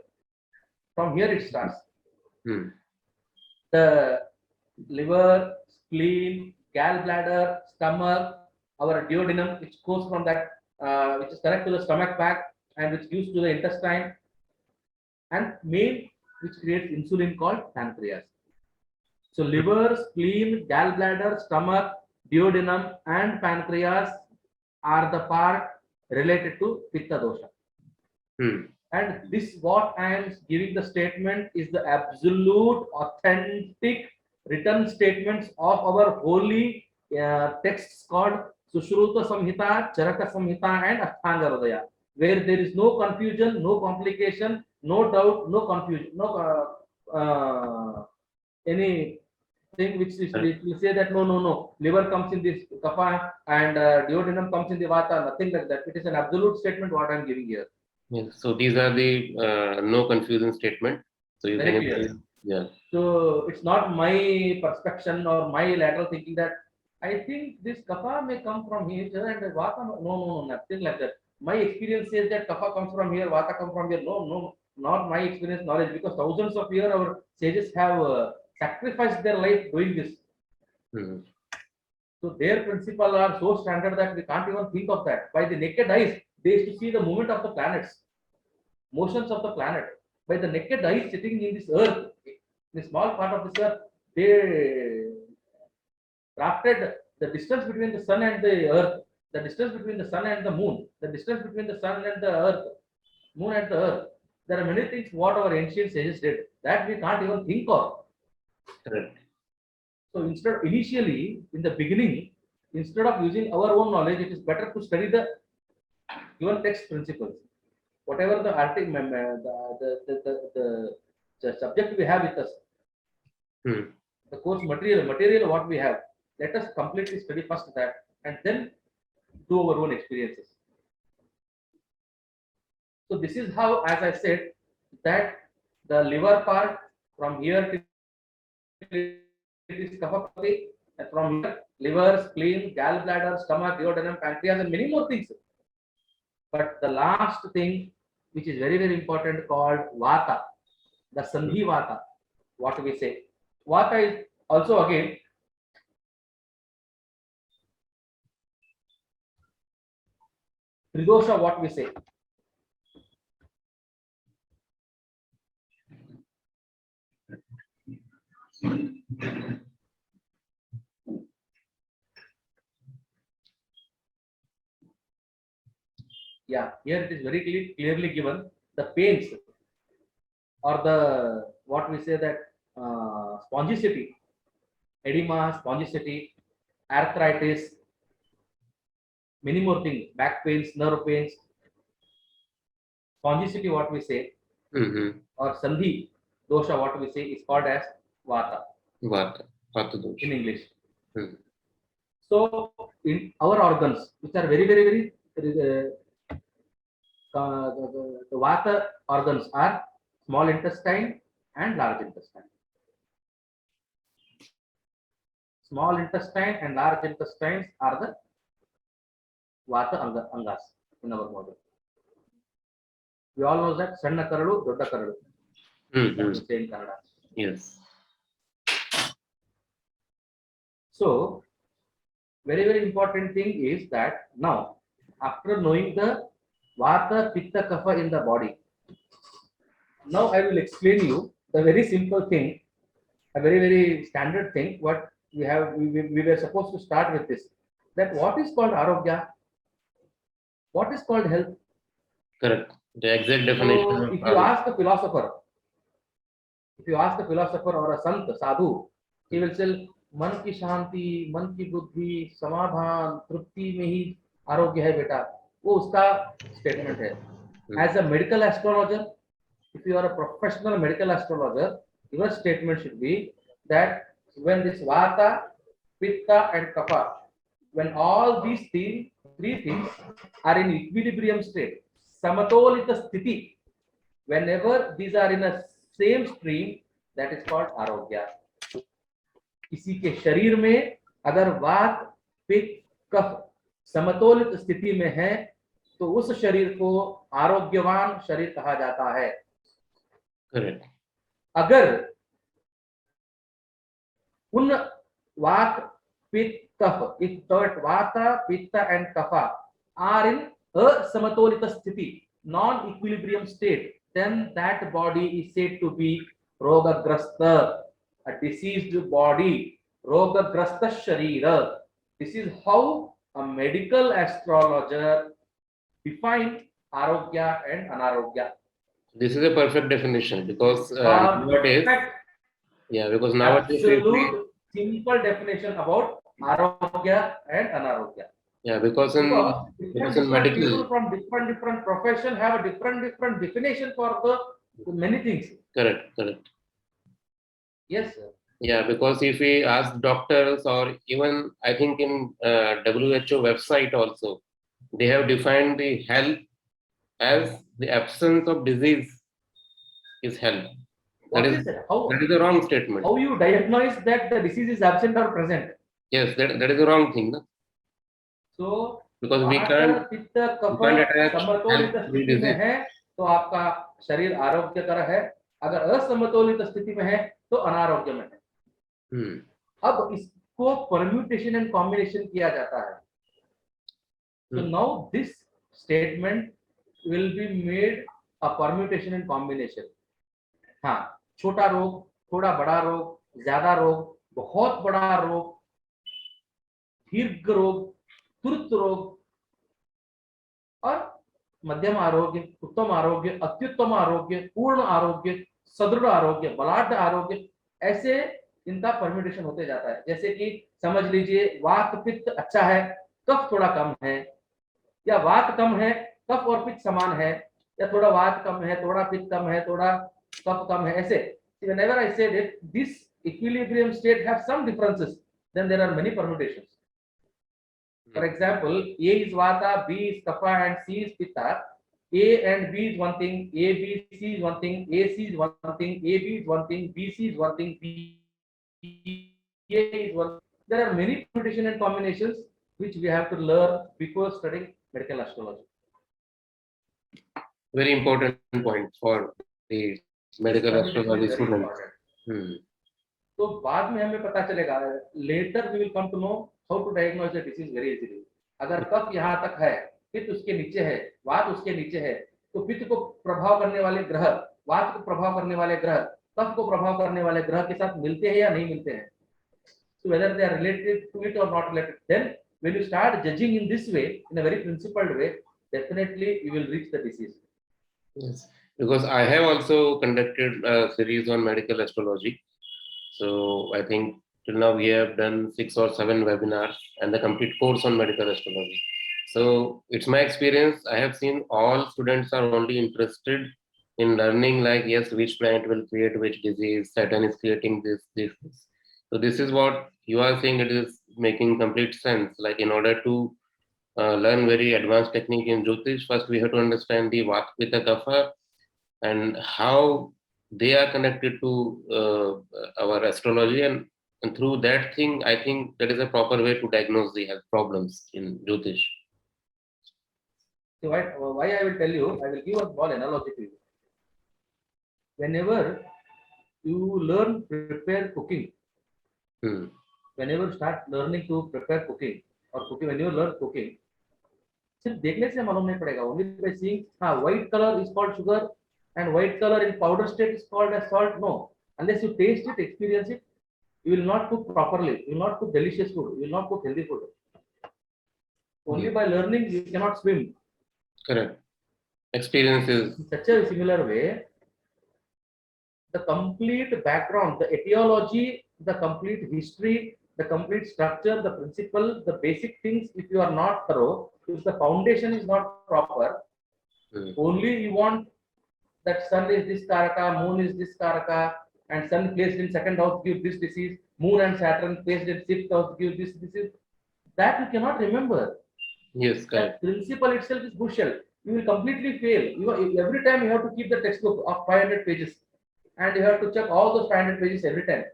B: From here it starts. The liver, spleen, gallbladder, stomach, our duodenum, which goes from that, which is connected to the stomach bag and which gives to the intestine, and main, which creates insulin, called pancreas. So liver, spleen, gallbladder, stomach, duodenum, and pancreas are the part related to pitta dosha. And this, what I am giving the statement, is the absolute authentic written statements of our holy texts called Sushruta Samhita, Charaka Samhita, and Ashtanga Hridaya, where there is no confusion, no complication, no doubt, no confusion, no any thing which is, will say that no, liver comes in this kapha and duodenum comes in the vata, nothing like that. It is an absolute statement what I am giving here.
C: Yes. So these are the no confusion statement. So you
B: Very
C: can
B: clear.
C: yeah.
B: So it's not my perception or my lateral thinking that I think this kapha may come from here and vata. No, nothing like that. My experience says that kapha comes from here, vata comes from here. No, not my experience knowledge, because thousands of years our sages have sacrificed their life doing this. So their principles are so standard that we can't even think of that. By the naked eyes, they used to see the movement of the planets, motions of the planet. By the naked eyes sitting in this earth, the small part of this earth, they drafted the distance between the sun and the earth, the distance between the sun and the moon, the distance between the sun and the earth, moon and the earth. There are many things what our ancient sages did that we can't even think of.
C: Correct.
B: So initially, in the beginning, instead of using our own knowledge, it is better to study the given text principles. Whatever the article, the subject we have with us, the course material what we have, let us completely study first that and then do our own experiences. So this is how, as I said, that the liver part from here it is kapha, and from here liver, spleen, gallbladder, stomach, duodenum, pancreas, and many more things. But the last thing, which is very, very important, called vata, the sandhi vata, what we say. Vata is also again tridosha, what we say. Yeah, here it is very clearly given the pains or the what we say that spongicity, edema, spongicity, arthritis, many more things, back pains, nerve pains, spongicity, what we say, or sandhi dosha, what we say, is called as vata.
C: Vata dosha
B: In English. So in our organs, which are very the vata organs are small intestine and large intestine. Small intestine and large intestines are the vata angas in our body. We all know that Sanna Karadu, Dodda Karadu. We say in Kannada.
C: Yes.
B: So, very important thing is that now, after knowing the vata, pitta, kapha in the body, now I will explain you the very simple thing a very standard thing. What we were supposed to start with this. That what is called arogya? What is called health?
C: Correct. The exact definition
B: So
C: of
B: if you ask a philosopher, or a sant, sadhu, he will say मन की शांति, मन की बुद्धि, समाधान, तृप्ति में ही आरोग्य है बेटा. वो उसका स्टेटमेंट है. As a medical astrologer, if you are a professional medical astrologer, your statement should be that when this vata, pitta and kapha, when all these three things are in equilibrium state, samatolita sthiti, whenever these are in a same stream, that is called arogya. किसी के शरीर में अगर वात, पित्त, कफ समतोलित स्थिति में है तो उस शरीर को आरोग्यवान शरीर कहा जाता है.
C: correct.
B: अगर उन वात, पित्त, कफ, if third vata, pitta and kapha are in asamatolita sthiti, non-equilibrium state, then that body is said to be rogagrasta, a diseased body, rogagrasta sharira. This is how a medical astrologer defines arogya and anarogya.
C: This is a perfect definition because nowadays, because nowadays
B: Absolute simple definition about arogya and anarogya.
C: Yeah, because in medical,
B: people from different profession have a different definition for the many things.
C: Correct.
B: Yes, sir.
C: Yeah, because if we ask doctors or even I think in WHO website also, they have defined the health as the absence of disease is health. That is the wrong statement.
B: How you diagnose that the disease is absent or present?
C: Yes, that is the wrong thing. No?
B: So
C: because we can't attach
B: समतोलित स्थिति में है तो आपका शरीर आरोग्यकर है, अगर असमतोलित स्थिति में है तो अनारोग्य में है. अब इसको परम्यूटेशन एंड कॉम्बिनेशन किया जाता है. So now this statement will be made a permutation and combination. हाँ, छोटा रोग, थोड़ा बड़ा रोग, ज्यादा रोग, बहुत बड़ा रोग, दीर्घ रोग, तुरंत रोग और मध्यम आरोग्य, उत्तम आरोग्य, अत्युत्तम आरोग्य, पूर्ण आरोग्य, सदृढ़ आरोग्य, बलाढ्य आरोग्य, ऐसे इनका परम्यूटेशन होते जाता है. जैसे कि समझ लीजिए वात पित्त अच्छा है, कफ थोड़ा कम है, या वात कम है, कफ और पित्त समान है, या थोड़ा वात कम है, थोड़ा पित्त कम है, थोड़ा कफ कम है, ऐसे. Whenever I say that this equilibrium state have some differences, then there are many permutations. For example, A is vata, B is kapha and C is pitta. A and B is one thing, A, B, C is one thing, A, C is one thing, A, B is one thing, B, C is one thing, B, A is one. There are many permutations and combinations which we have to learn before studying medical astrology.
C: Very important point for the medical astrology student.
B: तो बाद में हमें पता चलेगा. Later we will come to know how to diagnose the disease very easily. अगर कफ यहाँ तक है, पित्त उसके नीचे है, वात उसके नीचे है, तो पित्त को प्रभाव करने वाले ग्रह, वात को प्रभाव करने वाले ग्रह, कफ को प्रभाव करने वाले ग्रह के साथ मिलते हैं या नहीं मिलते हैं. So whether they are related to it or not related, then when you start judging in this way, in a very principled way, definitely you will reach the disease.
C: Yes, because I have also conducted a series on medical astrology. So I think till now we have done 6 or 7 webinars and the complete course on medical astrology. So it's my experience. I have seen all students are only interested in learning like, yes, which planet will create which disease, Saturn is creating this. So this is what you are saying. It is making complete sense. Like in order to learn very advanced technique in Jyotish, first we have to understand the Vata, Pitta, Kapha and how they are connected to our astrology, and through that thing, I think that is a proper way to diagnose the health problems in Jyotish.
B: So why I will tell you, I will give a small analogy to you. Whenever you learn prepare cooking, whenever you start learning to prepare cooking or cooking, when you learn cooking, सिर्फ देखने से मालूम नहीं पड़ेगा. Only by seeing, हाँ, white color is called sugar and white color in powder state is called as salt. No, Unless you taste it, experience it, you will not cook properly. You will not cook delicious food. You will not cook healthy food. Only by learning you cannot swim.
C: Correct. Experiences.
B: In such a similar way, the complete background, the etiology, the complete history, the complete structure, the principle, the basic things, if you are not thorough, if the foundation is not proper, only you want that sun is this karaka, moon is this karaka, and sun placed in second house gives this disease, moon and Saturn placed in sixth house gives this disease. That you cannot remember.
C: Yes, correct.
B: That principle itself is bushel. You will completely fail. Every time you have to keep the textbook of 500 pages, and you have to check all those 500 pages every time.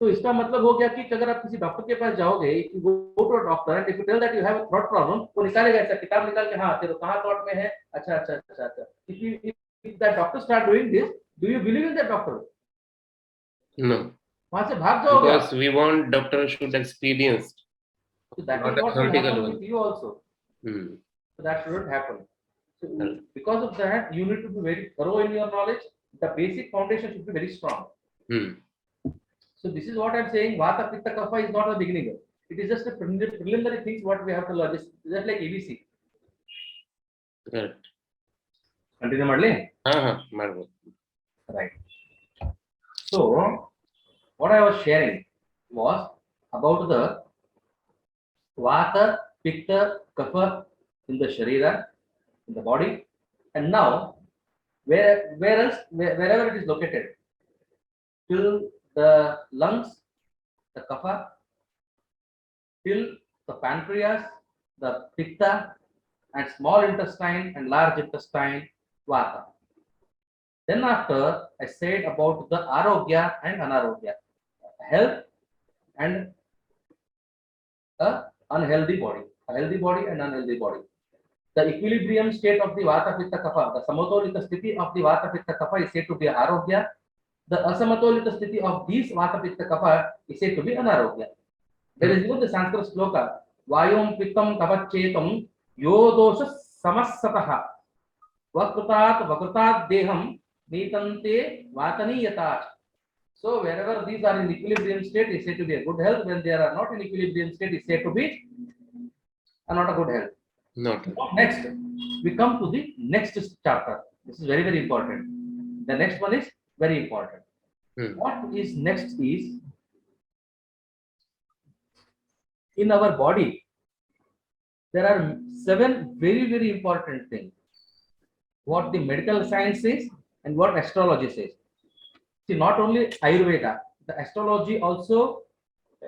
B: तो इसका मतलब हो गया कि अगर आप किसी doctor के पास जाओगे, if you go to a doctor and if you tell that you have a throat problem, वो निकालेगा ऐसा किताब निकाल के, हाँ तेरे कहाँ throat में है, अच्छा अच्छा अच्छा अच्छा. If that doctor start doing this, do you believe in that doctor?
C: No.
B: वहाँ से भाग जाओगे.
C: Because we want doctor should experience.
B: So that
C: Not
B: is what will
C: theoretical
B: happen
C: one.
B: with you also. So that shouldn't happen. So because of that, you need to be very thorough in your knowledge. The basic foundation should be very strong. So this is what I'm saying. Vata, Pitta, Kapha is not the beginning. It is just a preliminary things what we have to learn. Just like ABC.
C: Correct.
B: Continue, Madli.
C: Right.
B: So what I was sharing was about the Vata, Pitta, Kapha in the Sharira, in the body, and now wherever it is located, till the lungs, the Kapha, till the pancreas, the Pitta, and small intestine and large intestine, Vata. Then after I said about the Arogya and Anarogya, health and a unhealthy body, a healthy body and unhealthy body. The equilibrium state of the Vata Pitta Kapha, the Samatolita sthiti of the Vata Pitta Kapha is said to be Arogya. The Asamatolita sthiti of these Vata Pitta Kapha is said to be Anarogya. There is even the Sanskrit sloka, Vayom Pittam Kapacchetam Yodosha Samassataha Vakrutat Deham Nitante Vatani Yatat. So wherever these are in equilibrium state is said to be a good health. When they are not in equilibrium state is said to be not a good health.
C: Not.
B: Next, we come to the next chapter. This is very, very important. The next one is very important. What is next is, in our body, there are 7 very, very important things. What the medical science says and what astrology says. See, not only Ayurveda, the astrology also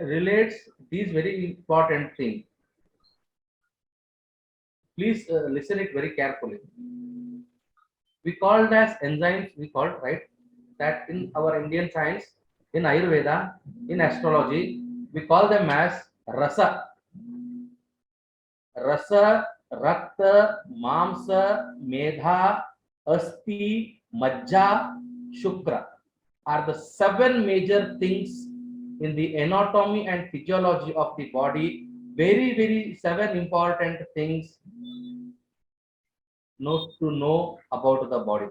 B: relates these very important things. Please listen it very carefully. We called as enzymes, right? That in our Indian science, in Ayurveda, in astrology, we call them as rasa. Rasa, rakta, mamsa, medha, asti, majja, shukra are the 7 major things in the anatomy and physiology of the body. Very, very 7 important things to know about the body.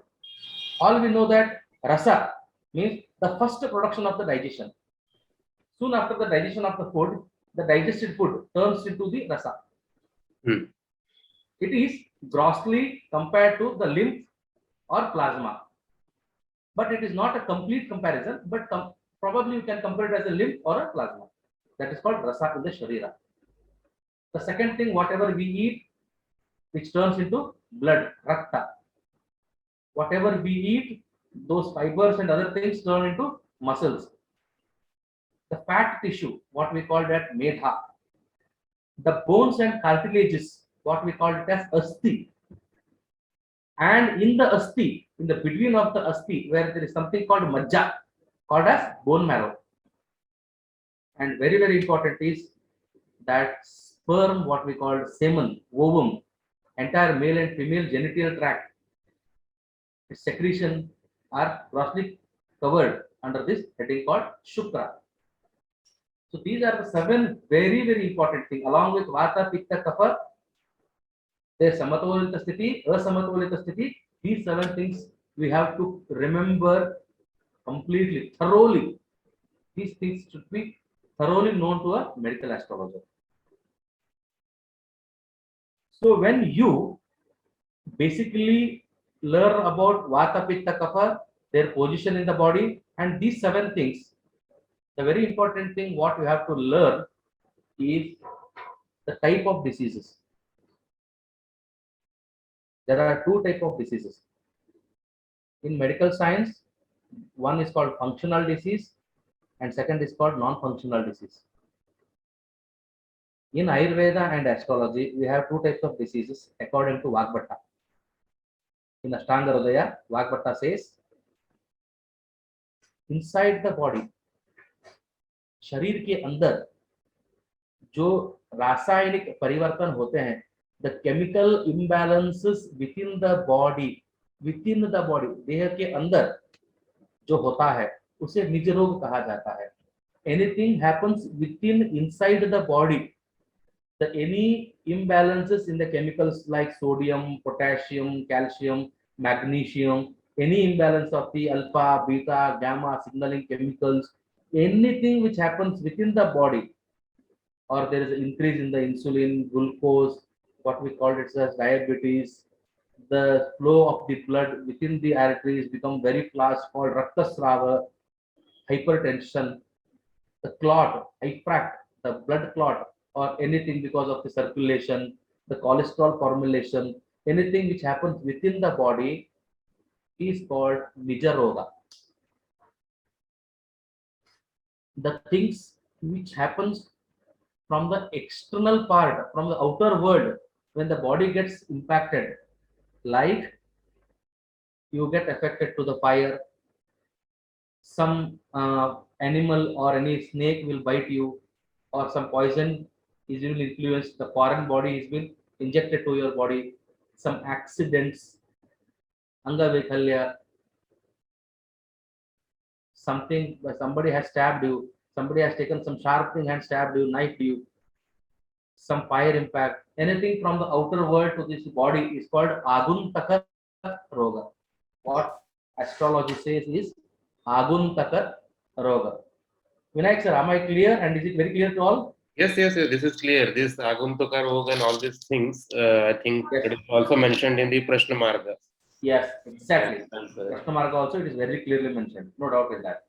B: All we know that rasa means the first production of the digestion. Soon after the digestion of the food, the digested food turns into the rasa. It is grossly compared to the lymph or plasma. But it is not a complete comparison, but probably you can compare it as a lymph or a plasma. That is called rasa in the sharira. The second thing, whatever we eat, which turns into blood, rakta. Whatever we eat, those fibers and other things turn into muscles. The fat tissue, what we call that medha. The bones and cartilages, what we call it as asti. And in the asti, in the between of the asti, where there is something called majja, called as bone marrow. And very, very important is that sperm, what we call semen, ovum, entire male and female genital tract, its secretion are grossly covered under this heading called shukra. So these are the 7 very, very important things. Along with vata, pitta, kapha, there is samatolita sthiti, asamatolita sthiti. These 7 things we have to remember completely, thoroughly. These things should be thoroughly known to a medical astrologer. So when you basically learn about Vata, Pitta, Kapha, their position in the body, and these 7 things, the very important thing what you have to learn is the type of diseases. There are 2 types of diseases. In medical science, one is called functional disease and second is called non-functional disease. In Ayurveda and astrology, we have 2 types of diseases according to Vagbhatta. In Ashtanga Hridaya, Vagbhatta says, inside the body, शरीर के अंदर जो रासायनिक परिवर्तन होते हैं, the chemical imbalances within the body, देह के अंदर जो होता है उसे निज रोग कहा जाता है. Anything happens within inside the body, any imbalances in the chemicals like sodium, potassium, calcium, magnesium, any imbalance of the alpha, beta, gamma signaling chemicals, anything which happens within the body, or there is an increase in the insulin, glucose, what we call it as diabetes, the flow of the blood within the arteries become very fast, called raktasrava, hypertension, the clot, hyperactive, the blood clot, or anything because of the circulation, the cholesterol formulation, anything which happens within the body is called Nijaroga. The things which happens from the external part, from the outer world, when the body gets impacted, like you get affected to the fire, some animal or any snake will bite you, or some poison is will influence the foreign body is been injected to your body, some accidents, angavikalya, something somebody has stabbed you, somebody has taken some sharp thing and stabbed you, knifed you, some fire impact, anything from the outer world to this body is called aguntaka roga. What astrology says is aguntaka roga. Vinayak sir, am I clear and is it very clear to all?
C: Yes, this is clear. This Aguntuka Roga and all these things, I think it is also mentioned in the Prashna Marga.
B: Yes, exactly. Prashna Marga also, it is very clearly mentioned. No doubt in that.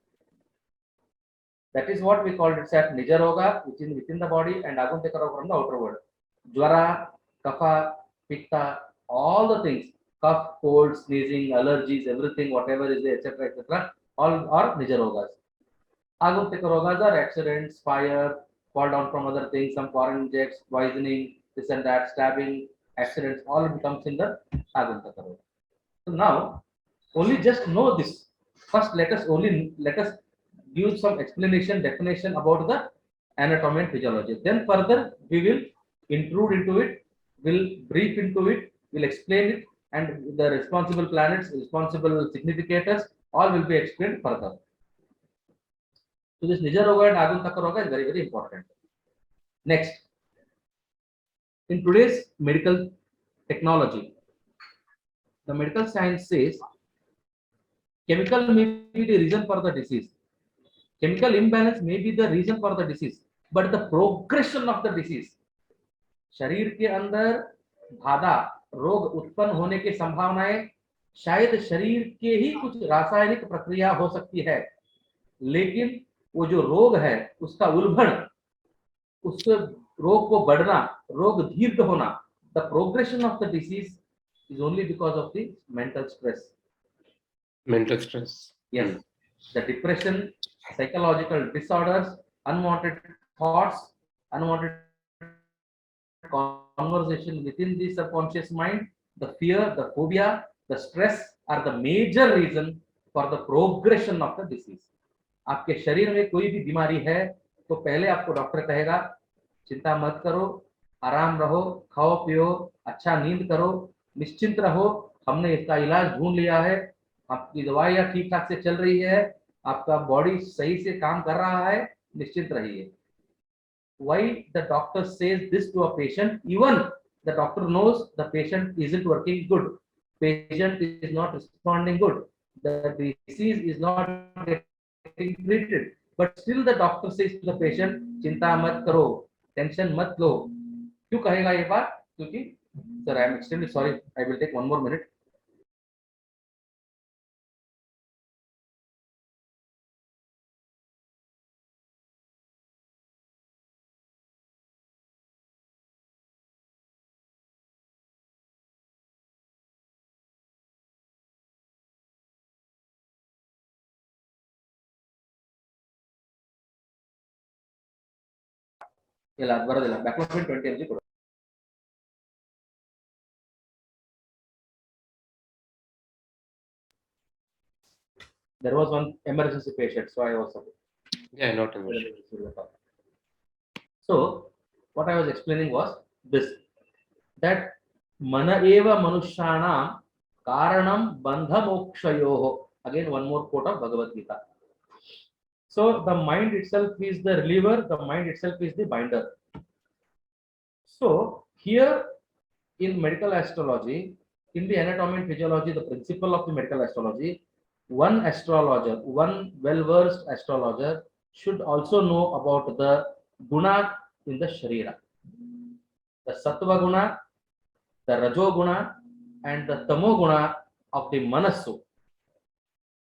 B: That is what we call it as Nijaroga, which is within the body, and Aguntaka Roga from the outer world. Jwara, Kapha, Pitta, all the things, cough, cold, sneezing, allergies, everything, whatever is there, etc., all are Nijarogas. Aguntaka Rogas are accidents, fire, fall down from other things, some foreign objects, poisoning, this and that, stabbing, accidents, all becomes in the Aguntaka Roga. So now, only just know this. First, let us give some explanation, definition about the anatomy and physiology. Then further, we will intrude into it, will brief into it, will explain it, and the responsible planets, responsible significators, all will be explained further. So this Nijaroga and Aguntaka Roga is very, very important. Next, in today's medical technology, the medical science says chemical may be the reason for the disease. Chemical imbalance may be the reason for the disease, but the progression of the disease, शरीर के अंदर बाधा रोग उत्पन्न होने की संभावनाएं शायद शरीर के ही कुछ रासायनिक प्रक्रिया हो सकती है, लेकिन वो जो रोग है उसका उल्बण, उस रोग को बढ़ना, रोग दीर्घ होना, the progression of the disease is only because of the mental stress.
C: Mental stress.
B: Yes, the depression, psychological disorders, unwanted thoughts, unwanted conversation within the subconscious mind, the fear, the phobia, the stress are the major reason for the progression of the disease. आपके शरीर में कोई भी बीमारी है तो पहले आपको डॉक्टर कहेगा चिंता मत करो, आराम रहो, खाओ पियो, अच्छा नींद करो, निश्चिंत रहो, हमने इसका इलाज ढूंढ लिया है, आपकी दवाइयां ठीक ठाक से चल रही है, आपका बॉडी सही से काम कर रहा है, निश्चिंत रहिए. Why the doctor says this to a patient? Even the doctor knows the patient isn't working good, patient is not responding good, the disease is not getting treated, but still the doctor says to the patient, चिंता मत करो, tension मत लो. क्यों कहेगा ये बात? क्योंकि sir, I am extremely sorry. I will take one more minute. ಇಲ್ಲ ಅದು ಬರೋದಿಲ್ಲ. ಬ್ಯಾಕ್ಲೋಪಿನ್ 20 mg ಕೊಡು. There was one emergency patient, so I was.
C: Yeah, not an issue.
B: So what I was explaining was this, that mana eva manushanam karanam bandha mokshayoho. Again, one more quote of Bhagavad Gita. So the mind itself is the reliever, the mind itself is the binder. So here in medical astrology, in the anatomy and physiology, the principle of the medical astrology, one astrologer, one well-versed astrologer should also know about the guna in the sharira. The sattva guna, the rajo guna, and the tamo guna of the manasu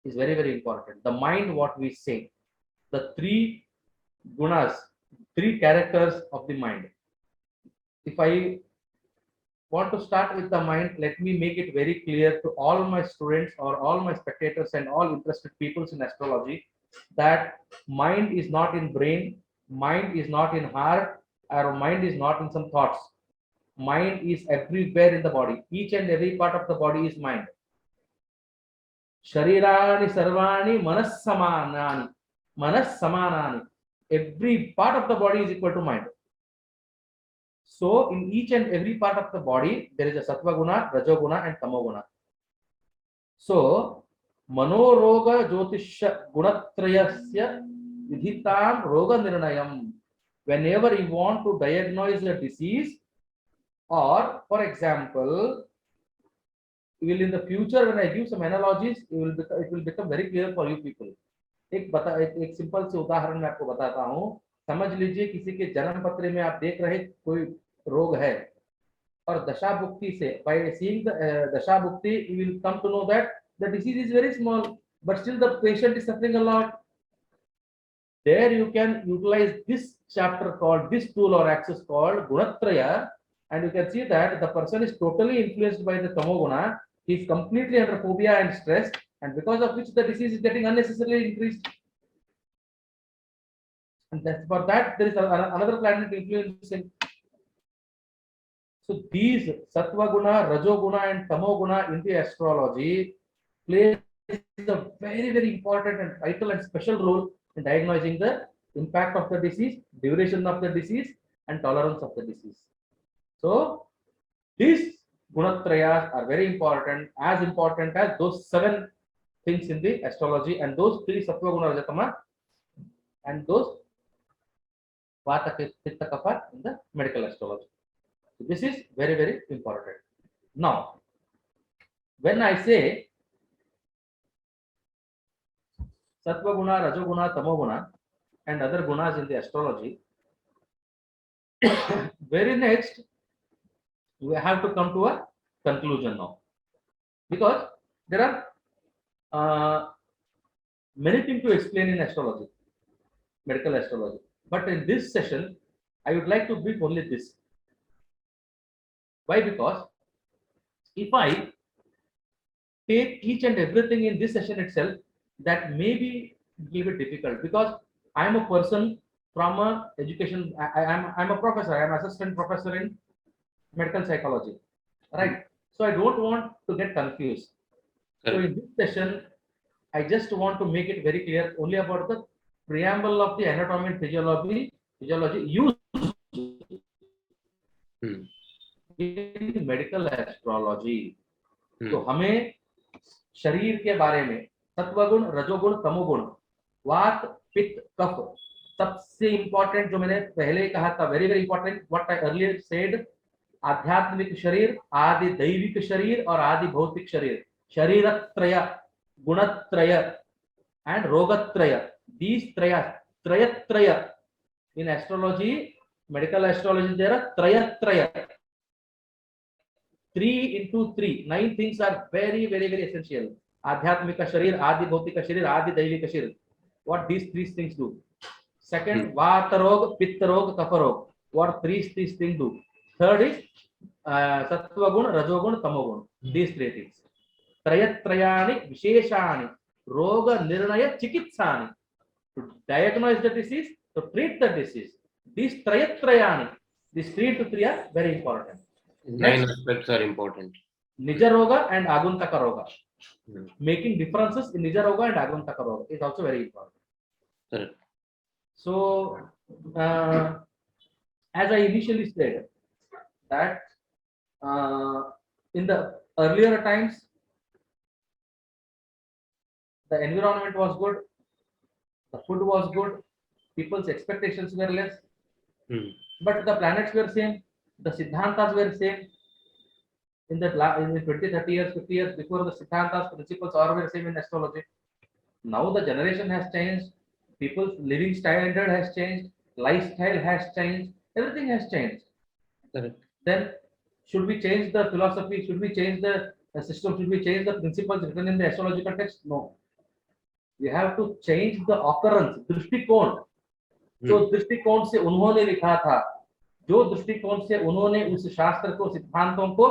B: is very, very important. The mind, what we say, the three gunas, three characters of the mind. If I want to start with the mind, let me make it very clear to all my students or all my spectators and all interested people in astrology that mind is not in brain, mind is not in heart, or mind is not in some thoughts. Mind is everywhere in the body. Each and every part of the body is mind. Sharirani sarvani manas samanani. Manas samanani. Every part of the body is equal to mind. So in each and every part of the body, there is a sattva guna, rajo guna, and tamo guna. So manoroga jyotisha gunatrayasya vidhitam roga nirnayam. Whenever you want to diagnose a disease, or for example, will in the future when I give some analogies, it will become very clear for you people. एक simple से उदाहरण मैं आपको बताता हूँ. समझ लीजिए किसी के जन्म पत्र में आप देख रहे कोई रोग है, और दशाभुक्ति से, by seeing the दशाभुक्ति, you will come to know that the disease is very small, but still the patient is suffering a lot. There you can utilize this chapter called, this tool or axis called gunatraya, and you can see that the person is totally influenced by the tamoguna. He is completely under phobia and stress, and because of which the disease is getting unnecessarily increased. And that's for that there is another planet influencing. So these sattva guna, rajo guna, and tamo guna in the astrology plays a very, very important and vital and special role in diagnosing the impact of the disease, duration of the disease, and tolerance of the disease. So these gunatrayas are very important as those 7 things in the astrology, and those 3 sattva guna, rajatama, and those vata, pitta, kapha in the medical astrology. So this is very, very important. Now, when I say sattva guna, rajo guna, tamo guna, and other gunas in the astrology, very next we have to come to a conclusion now, because there are many things to explain in astrology, medical astrology. But in this session, I would like to brief only this. Why? Because if I take each and everything in this session itself, that may be a little bit difficult, because I am a person from a education. I'm a professor. I am assistant professor in medical psychology, right? So I don't want to get confused. So in this session, I just want to make it very clear only about the preamble of the anatomy and physiology used in medical astrology. तो हमें शरीर के बारे में सत्वगुण, रजोगुण, तमोगुण, वात, पित्त, कफ, सबसे इंपॉर्टेंट जो मैंने पहले कहा था, very very important, what I earlier said, आध्यात्मिक शरीर, आदि दैविक शरीर और आदि भौतिक शरीर, शरीरत्रय, Gunatraya, and Rogatraya. These Trayatraya. In astrology, medical astrology, there are Trayatraya. 3 into 3. 9 things are very, very, very essential. Adhyatmika Sharir, Adi Bhautika Sharir, Adi Daivika Sharir. What these three things do? Second, Vata Rog, Pitta Rog, Kapha Rog. What these things do? Third is Sattva Gun, Rajogun, Tamogun. These three things. Trayatrayani Visheshani. Roga Nirnaya Chikitsani. To diagnose the disease, to treat the disease. These Trayatrayani, these 3 to 3 are very important.
C: 9 aspects are important.
B: Nija Roga and Aguntaka Roga. Making differences in Nija Roga and Aguntaka Roga is also very important.
C: Correct.
B: So, as I initially said, that in the earlier times, the environment was good, the food was good, people's expectations were less, but the planets were same, the Siddhantas were same. In the 20, 30 years, 50 years before, the Siddhantas, principles are were same in astrology. Now the generation has changed, people's living standard has changed, lifestyle has changed, everything has changed.
C: Correct.
B: Then should we change the philosophy? Should we change the system? Should we change the principles written in the astrological text? No. We have to change the occurrence, दृष्टिकोण. जो दृष्टिकोण से उन्होंने लिखा था, जो दृष्टिकोण से उन्होंने उस शास्त्र को, सिद्धांतों को,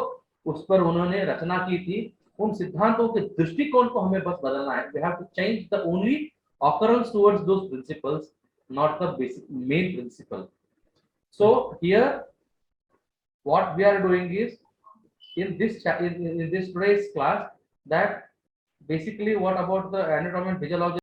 B: उस पर उन्होंने रचना की थी, उन सिद्धांतों के दृष्टिकोण को हमें बस बदलना है. We have to change the only occurrence towards those principles, not the basic main principle. So here, what we are doing is in this today's class, that basically what about the anatomy and physiology